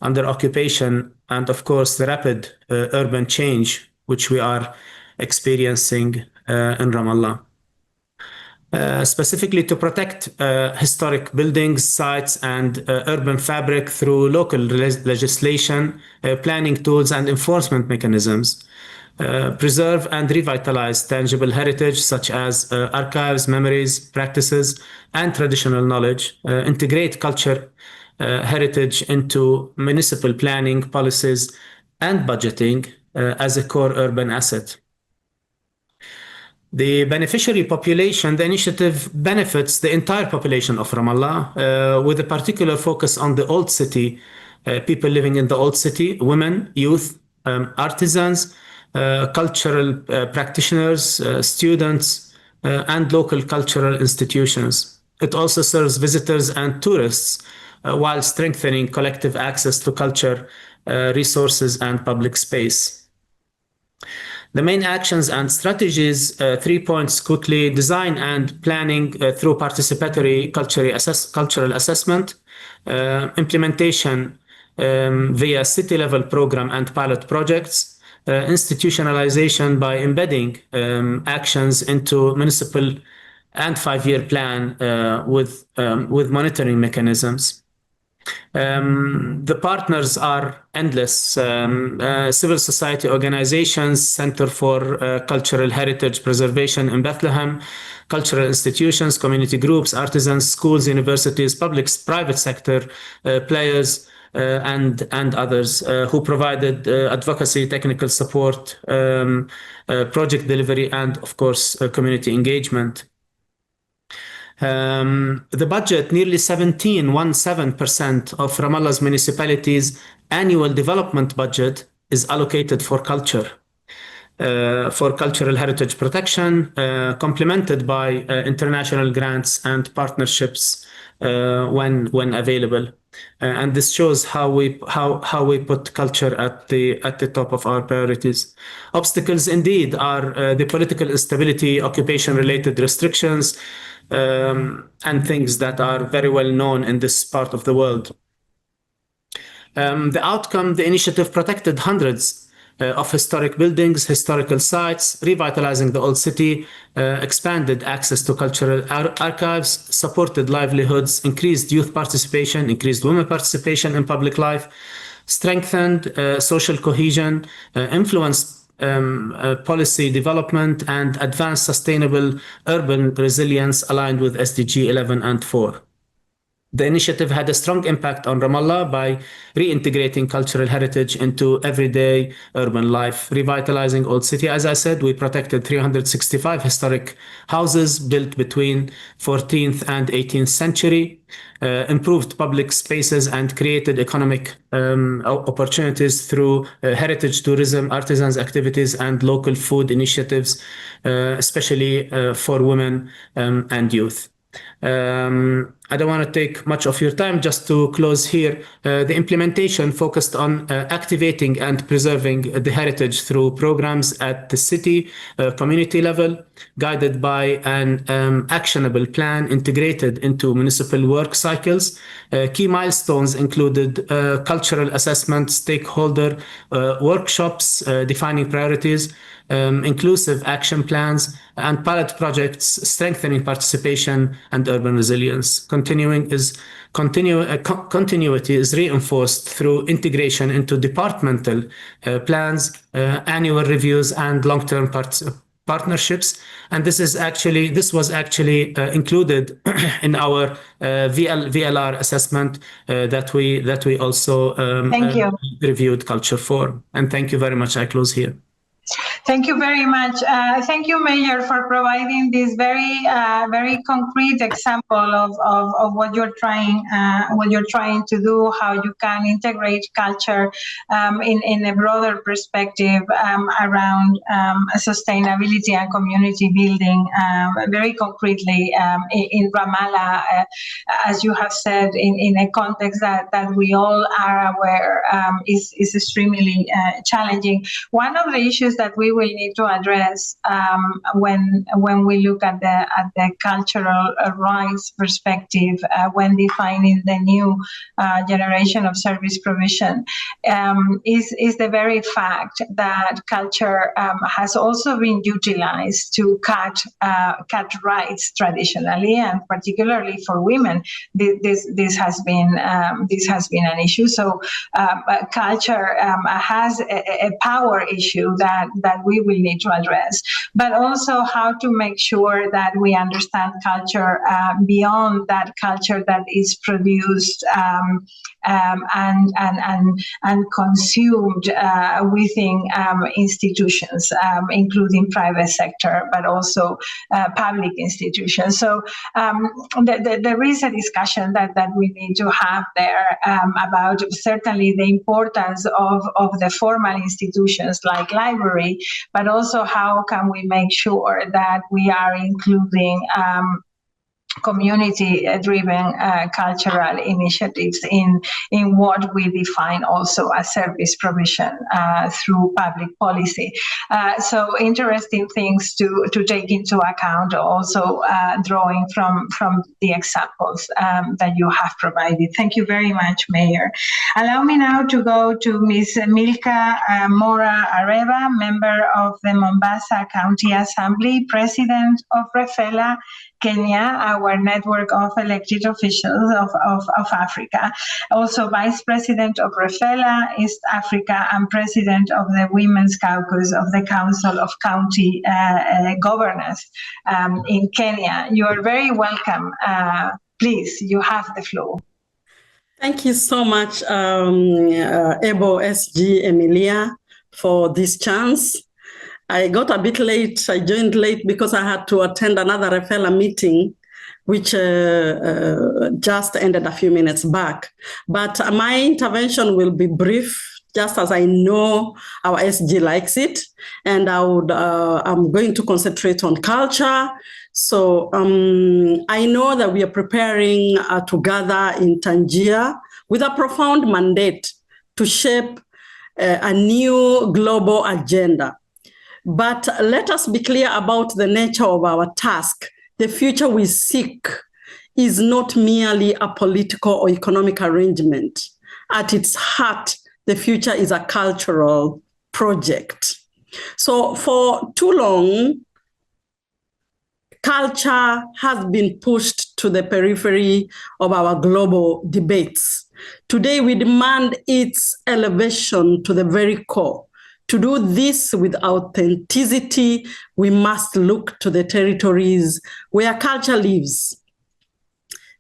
under occupation, and of course the rapid urban change which we are experiencing in Ramallah. Specifically to protect historic buildings, sites, and urban fabric through local legislation, planning tools, and enforcement mechanisms. Preserve and revitalize tangible heritage such as archives, memories, practices, and traditional knowledge. Integrate culture heritage into municipal planning, policies, and budgeting as a core urban asset. The beneficiary population, the initiative benefits the entire population of Ramallah, with a particular focus on the old city, people living in the old city, women, youth, artisans, cultural practitioners, students, and local cultural institutions. It also serves visitors and tourists while strengthening collective access to culture, resources, and public space. The main actions and strategies, 3 points quickly: design and planning through participatory cultural assessment, implementation via city-level program and pilot projects, institutionalization by embedding actions into municipal and 5-year plan with monitoring mechanisms. The partners are endless. Civil society organizations, Center for Cultural Heritage Preservation in Bethlehem, cultural institutions, community groups, artisans, schools, universities, private sector players, and others who provided advocacy, technical support, project delivery, and of course, community engagement. The budget, nearly 17% of Ramallah's municipalities' annual development budget is allocated for culture, for cultural heritage protection, complemented by international grants and partnerships when available. And this shows how we put culture at the top of our priorities. Obstacles indeed are the political instability, occupation-related restrictions, and things that are very well known in this part of the world. The outcome, the initiative protected hundreds of historic buildings, historical sites, revitalizing the old city, expanded access to cultural archives, supported livelihoods, increased youth participation, increased women participation in public life, strengthened social cohesion, influenced policy development, and advanced sustainable urban resilience aligned with SDG 11 and 4. The initiative had a strong impact on Ramallah by reintegrating cultural heritage into everyday urban life, revitalizing Old City. As I said, we protected 365 historic houses built between 14th and 18th century, improved public spaces, and created economic opportunities through heritage tourism, artisans activities, and local food initiatives, especially for women and youth. I don't want to take much of your time. Just to close here, the implementation focused on activating and preserving the heritage through programs at the city, community level, guided by an actionable plan integrated into municipal work cycles. Key milestones included cultural assessment, stakeholder workshops, defining priorities, inclusive action plans, and pilot projects strengthening participation and urban resilience. Continuity is reinforced through integration into departmental plans, annual reviews, and long-term partnerships. And this was actually included in our VLR assessment that we also reviewed culture for. And thank you very much. I close here. Thank you very much. Thank you, Mayor, for providing this very concrete example of what you're trying to do, how you can integrate culture in a broader perspective around sustainability and community building, very concretely in Ramallah, as you have said, in a context that we all are aware is extremely challenging. One of the issues that we will need to address when we look at the cultural rights perspective when defining the new generation of service provision is the very fact that culture has also been utilized to cut rights traditionally, and particularly for women. This has been an issue. So culture has a power issue that we will need to address, but also how to make sure that we understand culture beyond that culture that is produced and consumed within institutions, including private sector, but also public institutions. So there is a discussion that we need to have there about certainly the importance of the formal institutions like library, but also how can we make sure that we are including community-driven cultural initiatives in what we define also as service provision through public policy. So interesting things to take into account, also drawing from the examples that you have provided. Thank you very much, Mayor. Allow me now to go to Ms. Milka Mora Areva, member of the Mombasa County Assembly, President of REFELA Kenya, our network of elected officials of Africa, also Vice President of REFELA East Africa and President of the Women's Caucus of the Council of County Governors in Kenya. You are very welcome. Please, you have the floor. Thank you so much, Ebo SG Emilia, for this chance. I got a bit late. I joined late because I had to attend another REFELA meeting, which just ended a few minutes back. But my intervention will be brief, just as I know our SG likes it. And I'm going to concentrate on culture. So I know that we are preparing to gather in Tangier with a profound mandate to shape a new global agenda. But let us be clear about the nature of our task. The future we seek is not merely a political or economic arrangement. At its heart, the future is a cultural project. So for too long, culture has been pushed to the periphery of our global debates. Today, we demand its elevation to the very core. To do this with authenticity, we must look to the territories where culture lives.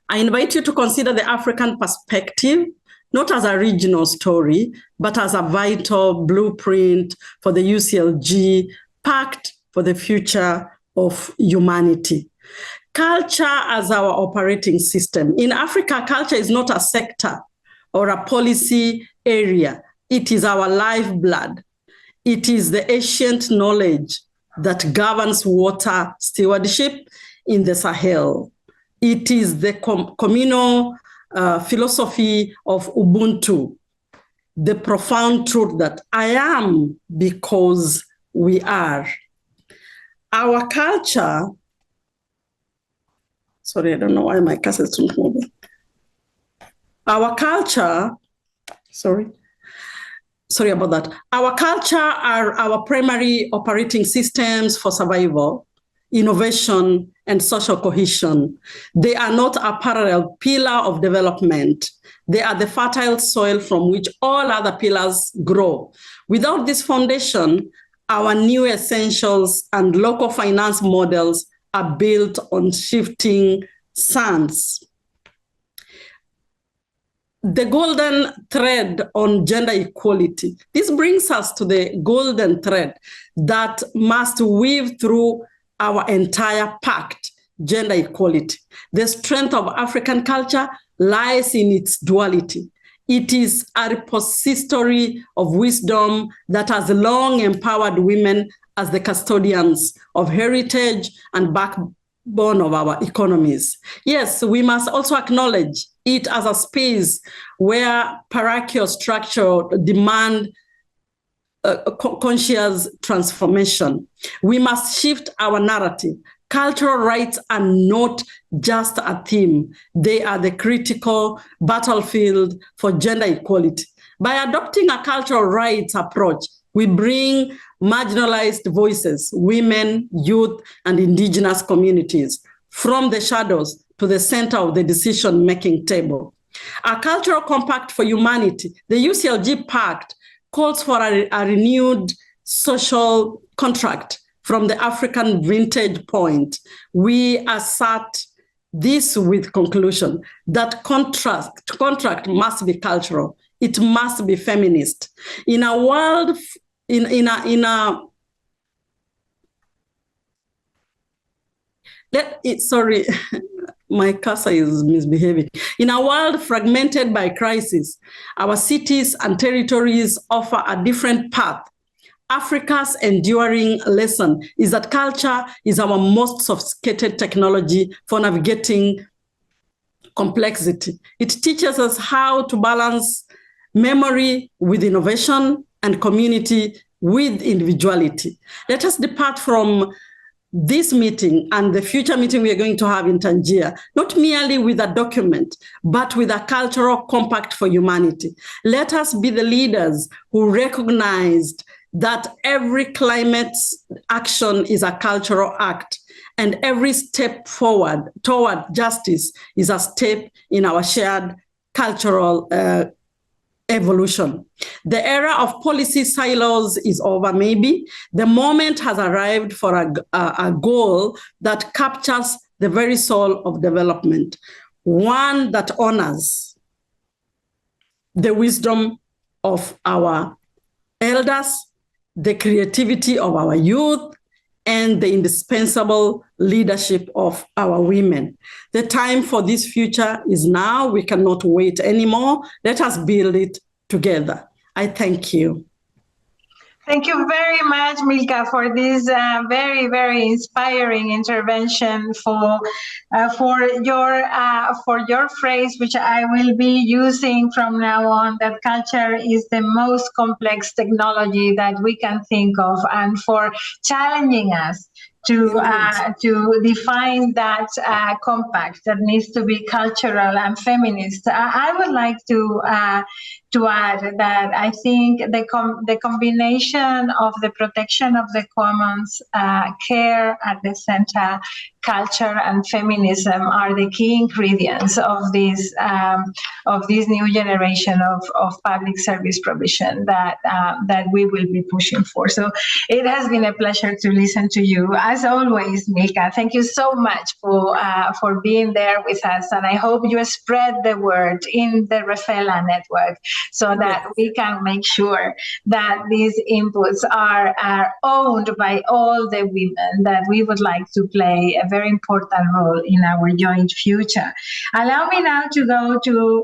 I invite you to consider the African perspective, not as a regional story, but as a vital blueprint for the UCLG Pact for the Future of Humanity. Culture as our operating system. In Africa, culture is not a sector or a policy area. It is our lifeblood. It is the ancient knowledge that governs water stewardship in the Sahel. It is the communal philosophy of Ubuntu, the profound truth that I am because we are. Our culture, sorry, I don't know why my cassette is not moving. Our culture, sorry about that. Our culture are our primary operating systems for survival, innovation, and social cohesion. They are not a parallel pillar of development. They are the fertile soil from which all other pillars grow. Without this foundation, our new essentials and local finance models are built on shifting sands. The golden thread on gender equality. This brings us to the golden thread that must weave through our entire pact, gender equality. The strength of African culture lies in its duality. It is a repository of wisdom that has long empowered women as the custodians of heritage and backbone of our economies. Yes, we must also acknowledge it as a space where parochial structure demand conscious transformation. We must shift our narrative. Cultural rights are not just a theme. They are the critical battlefield for gender equality. By adopting a cultural rights approach, we bring marginalized voices, women, youth, and indigenous communities from the shadows to the center of the decision-making table. A cultural compact for humanity, the UCLG Pact, calls for a renewed social contract from the African vantage point. We assert this with conclusion that contract must be cultural. It must be feminist. In a world, sorry, my cursor is misbehaving. In a world fragmented by crisis, our cities and territories offer a different path, Africa's enduring lesson is that culture is our most sophisticated technology for navigating complexity. It teaches us how to balance memory with innovation and community with individuality. Let us depart from this meeting and the future meeting we are going to have in Tangier, not merely with a document, but with a cultural compact for humanity. Let us be the leaders who recognized that every climate action is a cultural act, and every step forward toward justice is a step in our shared cultural evolution. The era of policy silos is over, maybe. The moment has arrived for a goal that captures the very soul of development, one that honors the wisdom of our elders, the creativity of our youth, and the indispensable leadership of our women. The time for this future is now. We cannot wait anymore. Let us build it together. I thank you. Thank you very much, Milka, for this very, very inspiring intervention, for your phrase, which I will be using from now on, that culture is the most complex technology that we can think of, and for challenging us to define that compact that needs to be cultural and feminist. I would like to add that I think the combination of the protection of the commons, care at the center, culture and feminism are the key ingredients of this new generation of public service provision that we will be pushing for. So it has been a pleasure to listen to you. As always, Milka, thank you so much for being there with us, and I hope you spread the word in the Refela network so that we can make sure that these inputs are owned by all the women that we would like to play a very important role in our joint future. Allow me now to go to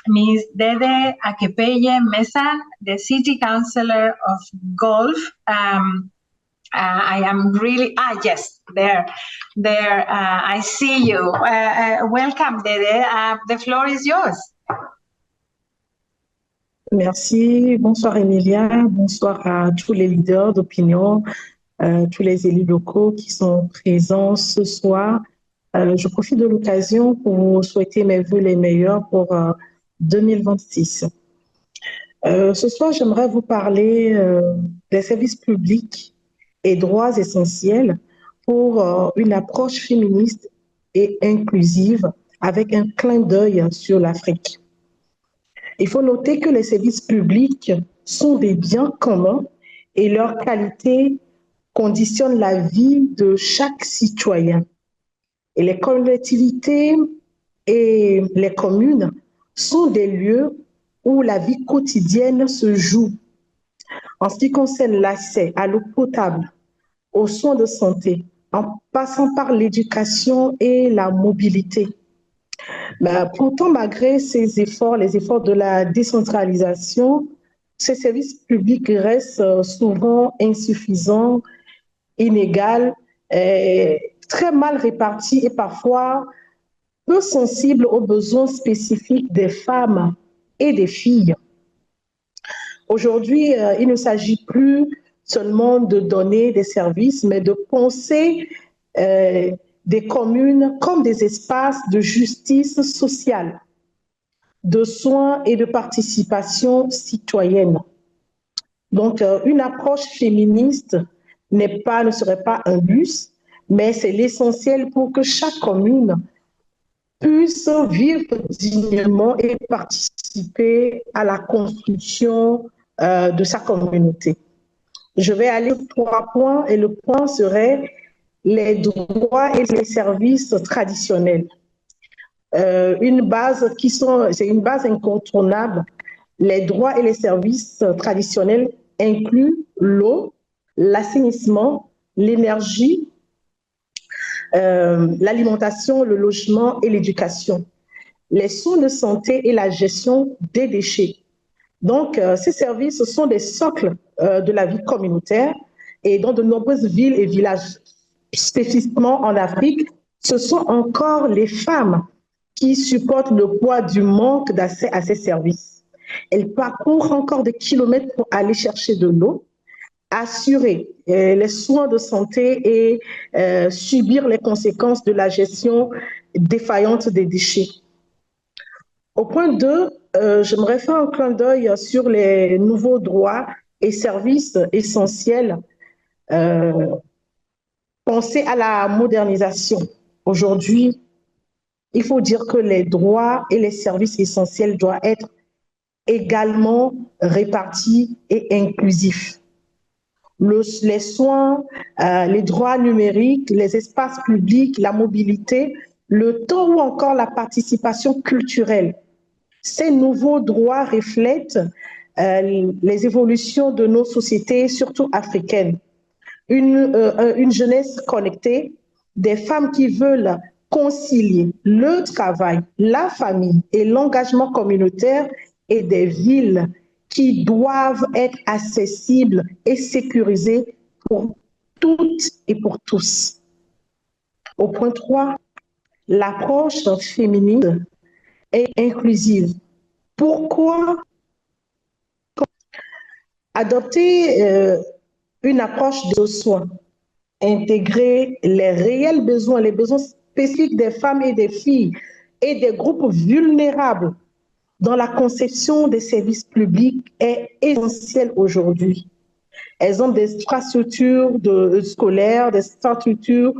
Ms. Dede Akepeye Mesan, the City Councillor of Gulf. I am really, yes, there, I see you. Welcome, Dede. The floor is yours. Merci. Bonsoir, Emilia. Bonsoir à tous les leaders d'opinion, tous les élus locaux qui sont présents ce soir. Je profite de l'occasion pour vous souhaiter mes vœux les meilleurs pour 2026. Ce soir, j'aimerais vous parler des services publics et droits essentiels pour une approche féministe et inclusive avec un clin d'œil sur l'Afrique. Il faut noter que les services publics sont des biens communs et leur qualité conditionne la vie de chaque citoyen. Et les collectivités et les communes sont des lieux où la vie quotidienne se joue. En ce qui concerne l'accès à l'eau potable, aux soins de santé, en passant par l'éducation et la mobilité. Pourtant, malgré ces efforts, les efforts de la décentralisation, ces services publics restent souvent insuffisants, inégaux, très mal répartis et parfois peu sensibles aux besoins spécifiques des femmes et des filles. Aujourd'hui, il ne s'agit plus seulement de donner des services, mais de penser des communes comme des espaces de justice sociale, de soins et de participation citoyenne. Donc, une approche féministe ne serait pas un luxe, mais c'est l'essentiel pour que chaque commune puisse vivre dignement et participer à la construction de sa communauté. Je vais aller sur 3 points et le point serait les droits et les services traditionnels. C'est une base incontournable. Les droits et les services traditionnels incluent l'eau, l'assainissement, l'énergie, l'alimentation, le logement et l'éducation, les soins de santé et la gestion des déchets, Donc, ces services sont des socles de la vie communautaire et dans de nombreuses villes et villages, spécifiquement en Afrique, ce sont encore les femmes qui supportent le poids du manque d'accès à ces services. Elles parcourent encore des kilomètres pour aller chercher de l'eau, assurer les soins de santé et subir les conséquences de la gestion défaillante des déchets. Au point 2, j'aimerais faire un clin d'œil sur les nouveaux droits et services essentiels. Penser à la modernisation. Aujourd'hui, il faut dire que les droits et les services essentiels doivent être également répartis et inclusifs. Les soins, les droits numériques, les espaces publics, la mobilité, le temps ou encore la participation culturelle. Ces nouveaux droits reflètent les évolutions de nos sociétés, surtout africaines. Une jeunesse connectée, des femmes qui veulent concilier le travail, la famille et l'engagement communautaire et des villes qui doivent être accessibles et sécurisées pour toutes et pour tous. Au point 3, l'approche féminine et inclusive. Pourquoi adopter une approche de soins, intégrer les réels besoins, les besoins spécifiques des femmes et des filles et des groupes vulnérables dans la conception des services publics est essentiel aujourd'hui. Elles ont des infrastructures scolaires, des infrastructures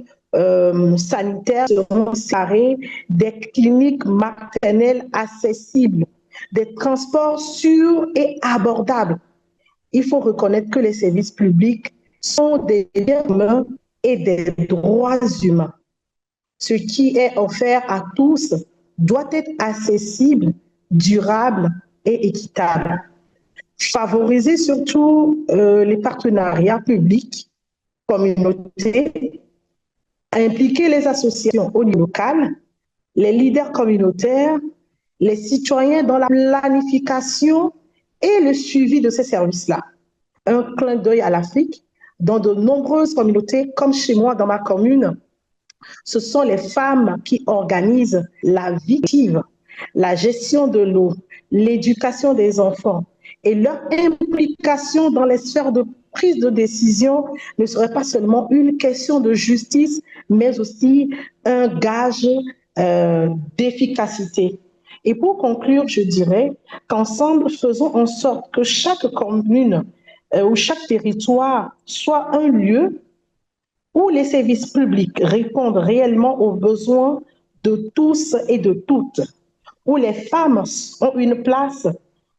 sanitaires seront séparées, des cliniques maternelles accessibles, des transports sûrs et abordables. Il faut reconnaître que les services publics sont des biens communs et des droits humains. Ce qui est offert à tous doit être accessible, durable et équitable. Favoriser surtout les partenariats publics, communautés, impliquer les associations au niveau local, les leaders communautaires, les citoyens dans la planification et le suivi de ces services-là. Un clin d'œil à l'Afrique, dans de nombreuses communautés, comme chez moi dans ma commune, ce sont les femmes qui organisent la vie active, la gestion de l'eau, l'éducation des enfants et leur implication dans les sphères de prise de décision ne serait pas seulement une question de justice, mais aussi un gage d'efficacité. Et pour conclure, je dirais qu'ensemble, faisons en sorte que chaque commune ou chaque territoire soit un lieu où les services publics répondent réellement aux besoins de tous et de toutes, où les femmes ont une place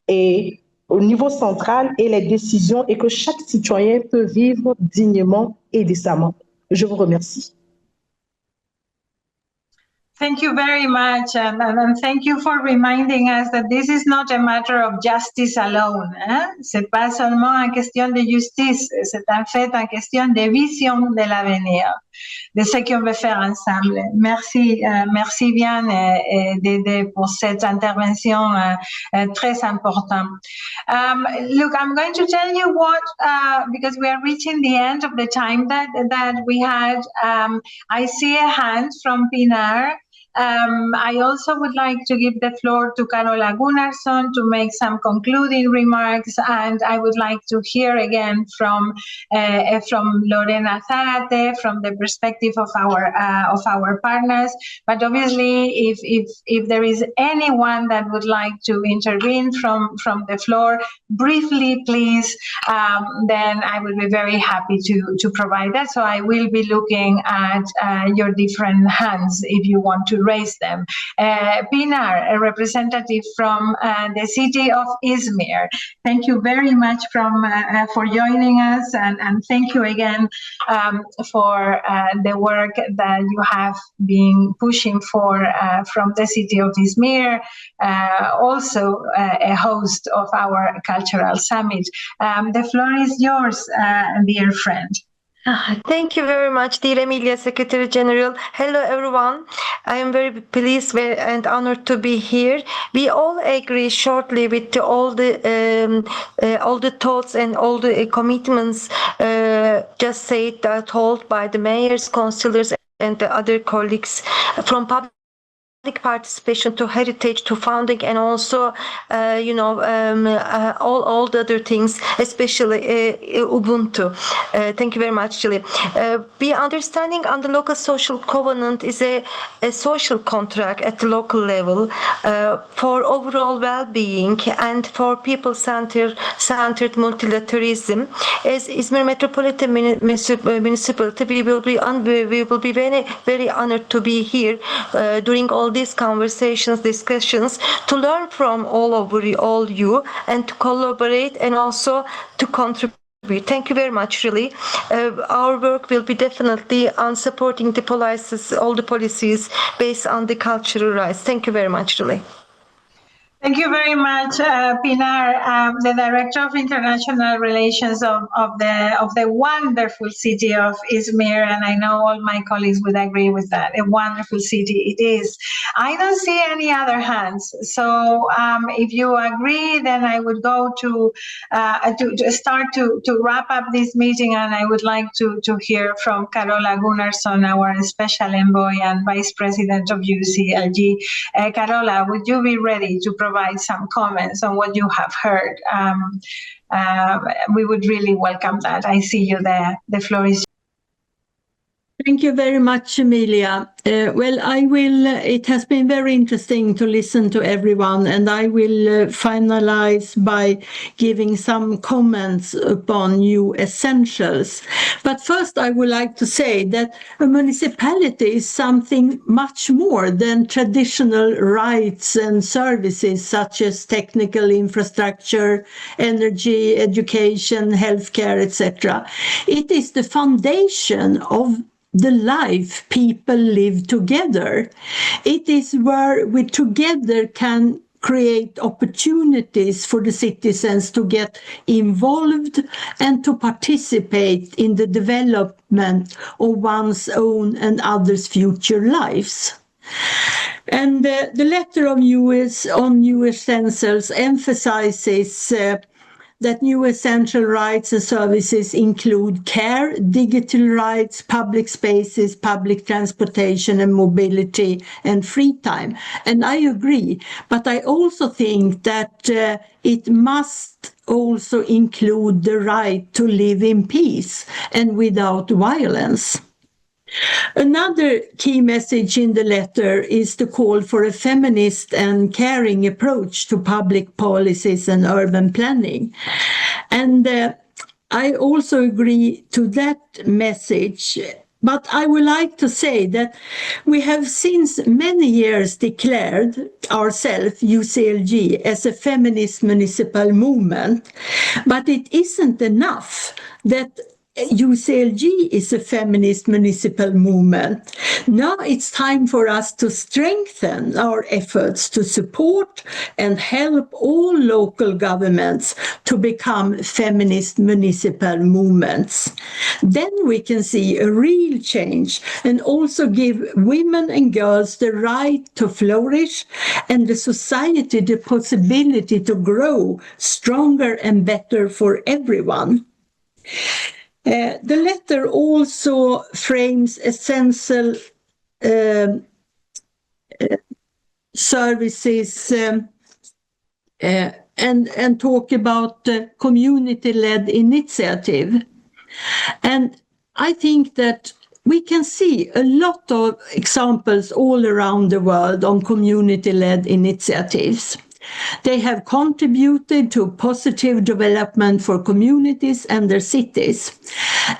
et au niveau central et les décisions et que chaque citoyen peut vivre dignement et décemment. Je vous remercie. Thank you very much, and thank you for reminding us that this is not a matter of justice alone. C'est pas seulement une question de justice, c'est en fait une question de vision de l'avenir, de ce qu'on veut faire ensemble. Merci, merci bien pour cette intervention très importante. Look, I'm going to tell you what, because we are reaching the end of the time that we had. I see a hand from Pinar. I also would like to give the floor to Carola Gunnarsson to make some concluding remarks, and I would like to hear again from Lorena Zárate, from the perspective of our partners. But obviously, if there is anyone that would like to intervene from the floor, briefly, please, then I will be very happy to provide that. So I will be looking at your different hands if you want to raise them. Pinar, a representative from the city of Izmir. Thank you very much for joining us, and thank you again for the work that you have been pushing for from the city of Izmir, also a host of our cultural summit. The floor is yours, dear friend. Thank you very much, dear Emilia, Secretary General. Hello, everyone. I am very pleased and honored to be here. We all agree shortly with all the thoughts and all the commitments just said, told by the mayors, councillors, and the other colleagues from public participation to heritage to founding, and also all the other things, especially Ubuntu. Thank you very much, Julie. We understanding on the local social covenant is a social contract at the local level for overall well-being and for people-centered multilateralism. As Izmir Metropolitan Municipality, we will be very, very honored to be here during all these conversations, discussions, to learn from all you, and to collaborate and also to contribute. Thank you very much, really. Our work will be definitely on supporting the policies, all the policies based on the cultural rights. Thank you very much, really. Thank you very much, Pinar, the Director of International Relations of the wonderful city of Izmir, and I know all my colleagues would agree with that. A wonderful city it is. I don't see any other hands, so if you agree, then I would go to start to wrap up this meeting, and I would like to hear from Carola Gunnarsson, our Special Envoy and Vice President of UCLG. Carola, would you be ready to provide some comments on what you have heard? We would really welcome that. I see you there. The floor is yours. Thank you very much, Emilia. It has been very interesting to listen to everyone, and I will finalize by giving some comments upon new essentials. But first, I would like to say that a municipality is something much more than traditional rights and services such as technical infrastructure, energy, education, healthcare, etc. It is the foundation of the life people live together. It is where we together can create opportunities for the citizens to get involved and to participate in the development of one's own and others' future lives. And the letter of on new essentials emphasizes that new essential rights and services include care, digital rights, public spaces, public transportation and mobility, and free time. And I agree, but I also think that it must also include the right to live in peace and without violence. Another key message in the letter is the call for a feminist and caring approach to public policies and urban planning. And I also agree to that message. But I would like to say that we have since many years declared ourselves, UCLG, as a feminist municipal movement. But it isn't enough that UCLG is a feminist municipal movement. Now it's time for us to strengthen our efforts to support and help all local governments to become feminist municipal movements. Then we can see a real change and also give women and girls the right to flourish and the society the possibility to grow stronger and better for everyone. The letter also frames essential services and talk about community-led initiative. And I think that we can see a lot of examples all around the world on community-led initiatives. They have contributed to positive development for communities and their cities.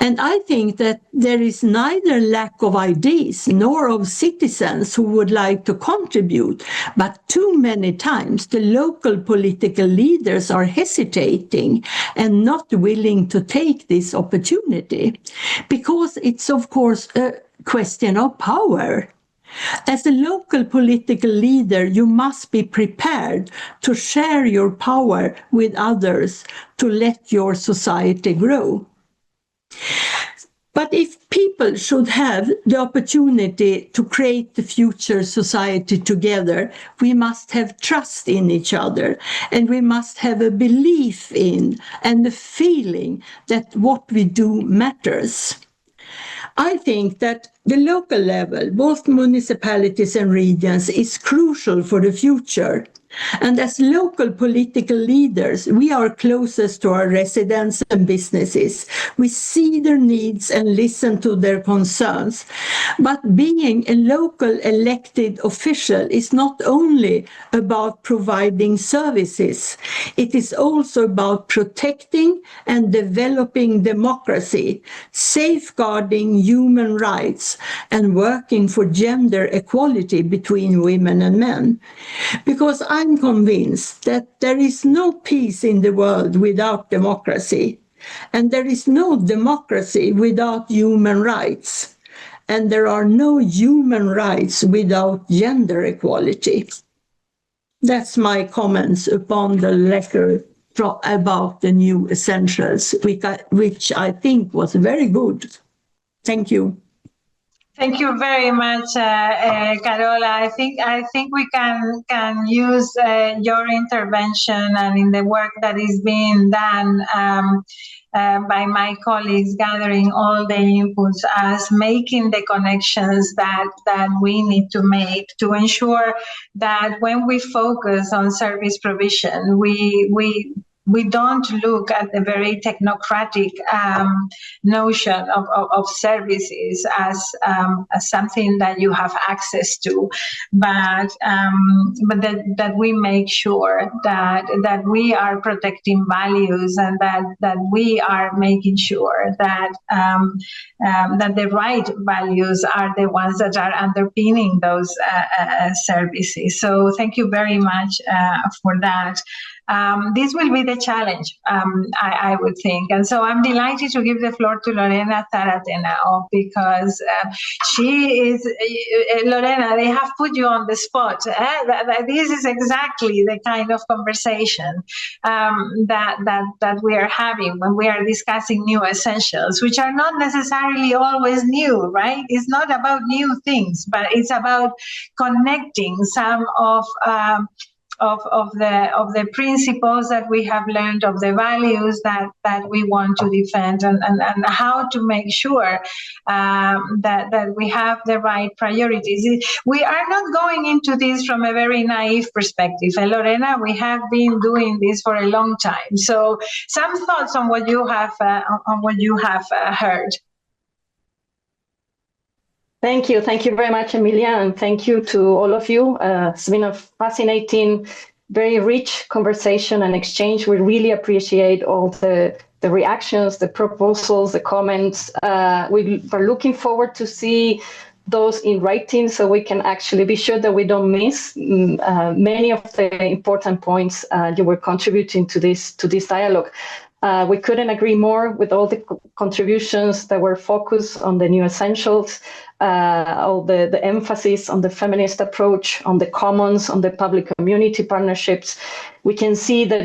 And I think that there is neither lack of ideas nor of citizens who would like to contribute, but too many times the local political leaders are hesitating and not willing to take this opportunity, because it's of course a question of power. As a local political leader, you must be prepared to share your power with others to let your society grow. But But if people should have the opportunity to create the future society together, we must have trust in each other, and we must have a belief in and the feeling that what we do matters. I think that the local level, both municipalities and regions, is crucial for the future. And as local political leaders, we are closest to our residents and businesses. We see their needs and listen to their concerns. But being a local elected official is not only about providing services, it is also about protecting and developing democracy, safeguarding human rights, and working for gender equality between women and men. Because I'm convinced that there is no peace in the world without democracy, and there is no democracy without human rights, and there are no human rights without gender equality. That's my comments upon the letter about the new essentials, which I think was very good. Thank you. Thank you very much, Carola. I think we can use your intervention and in the work that is being done by my colleagues, gathering all the inputs as making the connections that we need to make to ensure that when we focus on service provision, we don't look at the very technocratic notion of services as something that you have access to, but that we make sure that we are protecting values and that we are making sure that that the right values are the ones that are underpinning those services. So thank you very much for that. This will be the challenge, I would think. And so I'm delighted to give the floor to Lorena Zarate now, because she is, Lorena, they have put you on the spot. This is exactly the kind of conversation that we are having when we are discussing new essentials, which are not necessarily always new, right? It's not about new things, but it's about connecting some of the principles that we have learned, of the values that we want to defend, and how to make sure that we have the right priorities. We are not going into this from a very naive perspective. And Lorena, we have been doing this for a long time. So some thoughts on what you have heard. Thank you. Thank you very much, Emilia, and thank you to all of you. It's been a fascinating, very rich conversation and exchange. We really appreciate all the reactions, the proposals, the comments. We are looking forward to see those in writing so we can actually be sure that we don't miss many of the important points you were contributing to this dialogue. We couldn't agree more with all the contributions that were focused on the new essentials, all the emphasis on the feminist approach, on the commons, on the public-community partnerships. We can see that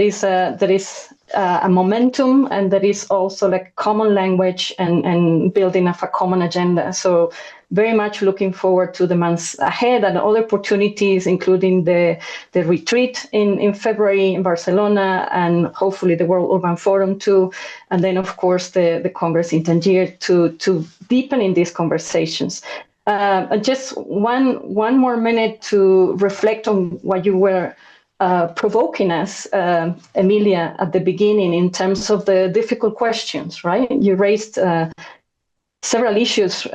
there is a momentum, and there is also like common language and building of a common agenda. So very much looking forward to the months ahead and other opportunities, including the retreat in February in Barcelona, and hopefully the World Urban Forum too. And then, of course, the Congress in Tangier to deepen in these conversations. Just one more minute to reflect on what you were provoking us, Emilia, at the beginning in terms of the difficult questions, right? You raised several issues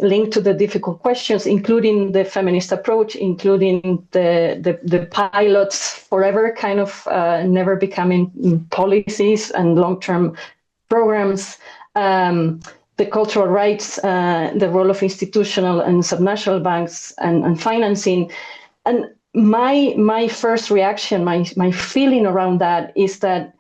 linked to the difficult questions, including the feminist approach, including the pilots forever kind of never becoming policies and long-term programs, the cultural rights, the role of institutional and subnational banks and financing. And my first reaction, my feeling around that is that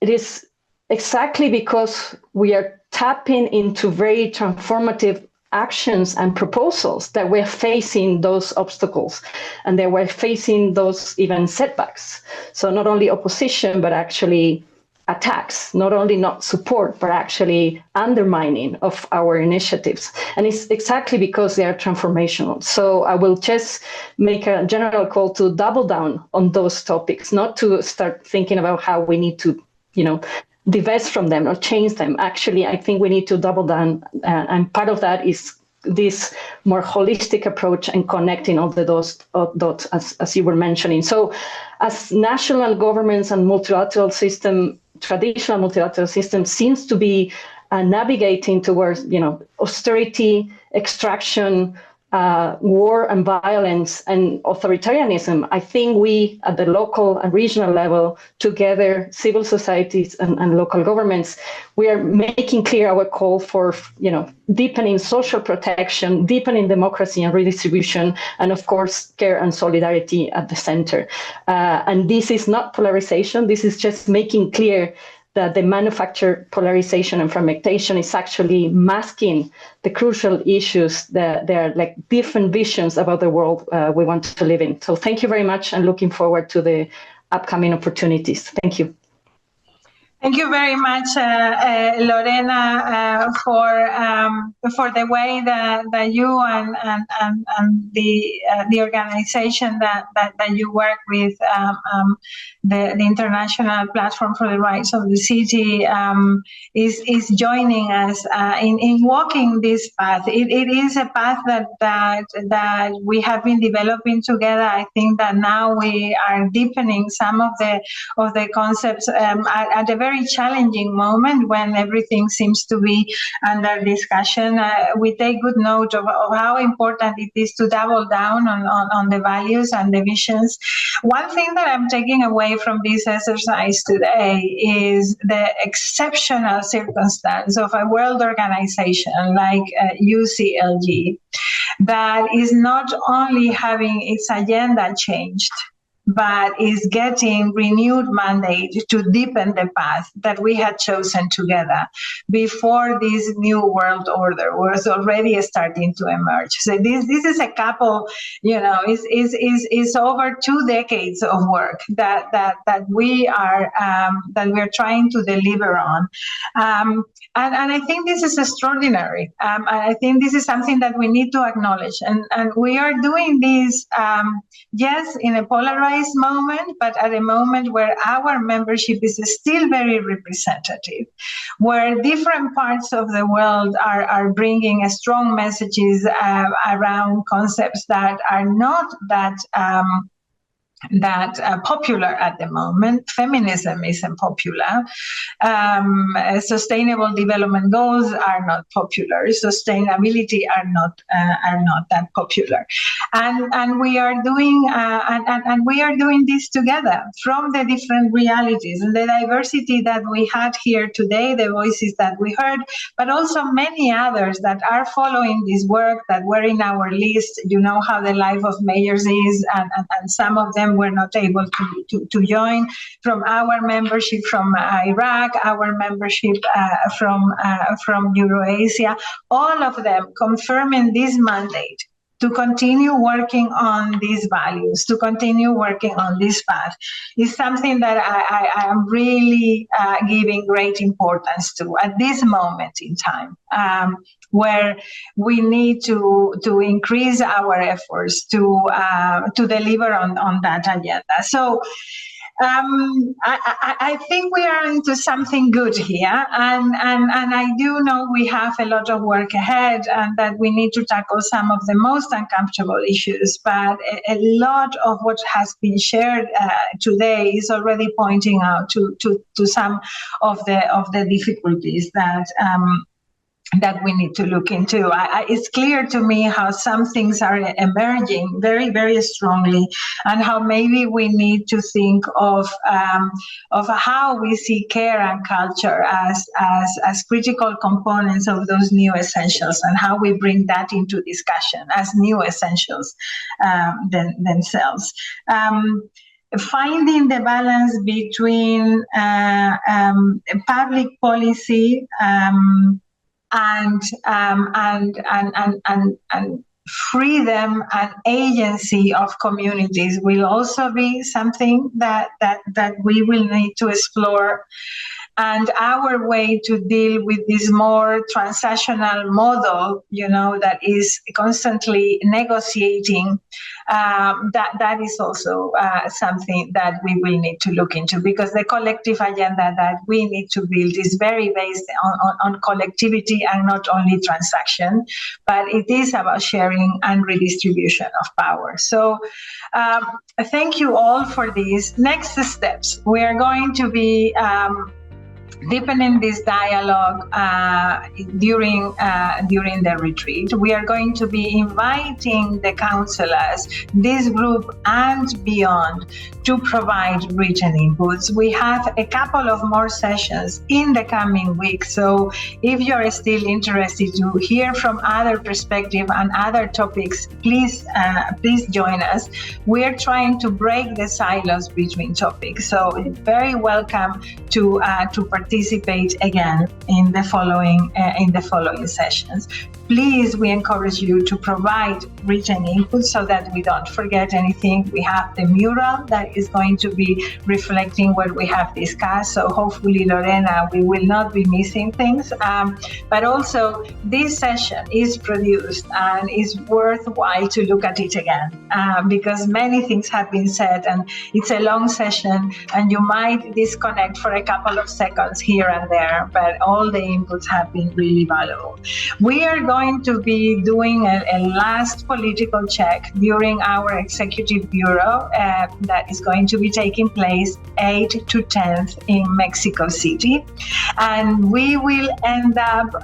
it is exactly because we are tapping into very transformative actions and proposals that we're facing those obstacles, and that we're facing those even setbacks. So not only opposition, but actually attacks, not only not support, but actually undermining of our initiatives. And it's exactly because they are transformational. So I will just make a general call to double down on those topics, not to start thinking about how we need to, divest from them or change them. Actually, I think we need to double down. And part of that is this more holistic approach and connecting all the dots, as you were mentioning. So as national governments and traditional multilateral system seems to be navigating towards, austerity, extraction, war and violence and authoritarianism, I think we at the local and regional level, together, civil societies and local governments, we are making clear our call for, deepening social protection, deepening democracy and redistribution, and of course, care and solidarity at the center. And this is not polarization. This is just making clear that the manufactured polarization and fragmentation is actually masking the crucial issues that there are like different visions about the world we want to live in. So thank you very much and looking forward to the upcoming opportunities. Thank you. Thank you very much, Lorena, for the way that you and the organization that you work with, the International Platform for the Rights of the City, is joining us in walking this path. It is a path that we have been developing together. I think that now we are deepening some of the concepts at a very challenging moment when everything seems to be under discussion. We take good note of how important it is to double down on the values and the visions. One thing that I'm taking away from this exercise today is the exceptional circumstance of a world organization like UCLG that is not only having its agenda changed, but is getting renewed mandate to deepen the path that we had chosen together before this new world order was already starting to emerge. So this is a couple, is over 2 decades of work that we are trying to deliver on. And I think this is extraordinary. I think this is something that we need to acknowledge. And we are doing this, yes, in a polarized moment, but at a moment where our membership is still very representative, where different parts of the world are bringing strong messages around concepts that are not that popular at the moment. Feminism isn't popular. Sustainable development goals are not popular. Sustainability are not that popular. And we are doing this together from the different realities and the diversity that we had here today, the voices that we heard, but also many others that are following this work that were in our list. You know how the Life of Mayors is, and some of them were not able to join, from our membership from Iraq, our membership from Eurasia, all of them confirming this mandate to continue working on these values, to continue working on this path, is something that I am really giving great importance to at this moment in time, where we need to increase our efforts to deliver on that agenda. So I think we are into something good here, and I do know we have a lot of work ahead, and that we need to tackle some of the most uncomfortable issues. But a lot of what has been shared today is already pointing out to some of the difficulties that we need to look into. It's clear to me how some things are emerging very, very strongly, and how maybe we need to think of how we see care and culture as critical components of those new essentials, and how we bring that into discussion as new essentials themselves. Finding the balance between public policy and freedom and agency of communities will also be something that we will need to explore. And our way to deal with this more transactional model, that is constantly negotiating, that is also something that we will need to look into, because the collective agenda that we need to build is very based on collectivity and not only transaction, but it is about sharing and redistribution of power. So thank you all for these. Next steps, we are going to be deepening this dialogue during the retreat. We are going to be inviting the counselors, this group and beyond, to provide written inputs. We have a couple of more sessions in the coming weeks, so if you're still interested to hear from other perspectives and other topics, please join us. We're trying to break the silos between topics, so very welcome to participate again in the following sessions. Please, we encourage you to provide written input so that we don't forget anything. We have the mural that is going to be reflecting what we have discussed. So hopefully, Lorena, we will not be missing things. But also, this session is produced and is worthwhile to look at it again because many things have been said, and it's a long session, and you might disconnect for a couple of seconds here and there, but all the inputs have been really valuable. We are going to be doing a last political check during our executive bureau that is going to be taking place 8th to 10th in Mexico City. And we will end up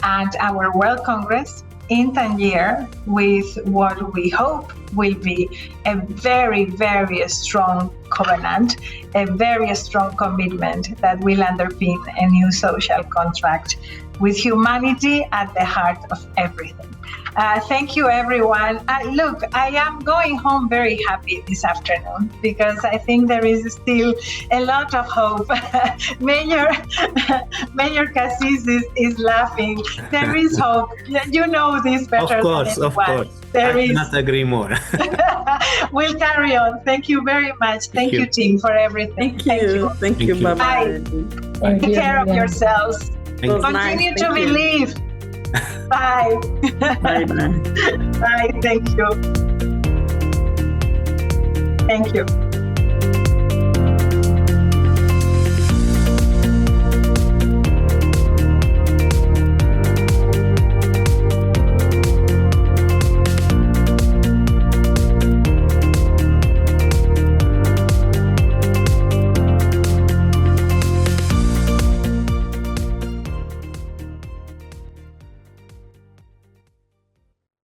at our World Congress in Tangier with what we hope will be a very, very strong covenant, a very strong commitment that will underpin a new social contract with humanity at the heart of everything. Thank you, everyone. Look, I am going home very happy this afternoon because I think there is still a lot of hope. Mayor Cassis is laughing. There is hope. You know this better than anyone. Of course. I cannot agree more. We'll carry on. Thank you very much. Thank you, team, for everything. Thank you. Bye-bye. Take care of yourselves. Continue to believe. Bye. Bye. Bye. Thank you. Thank you.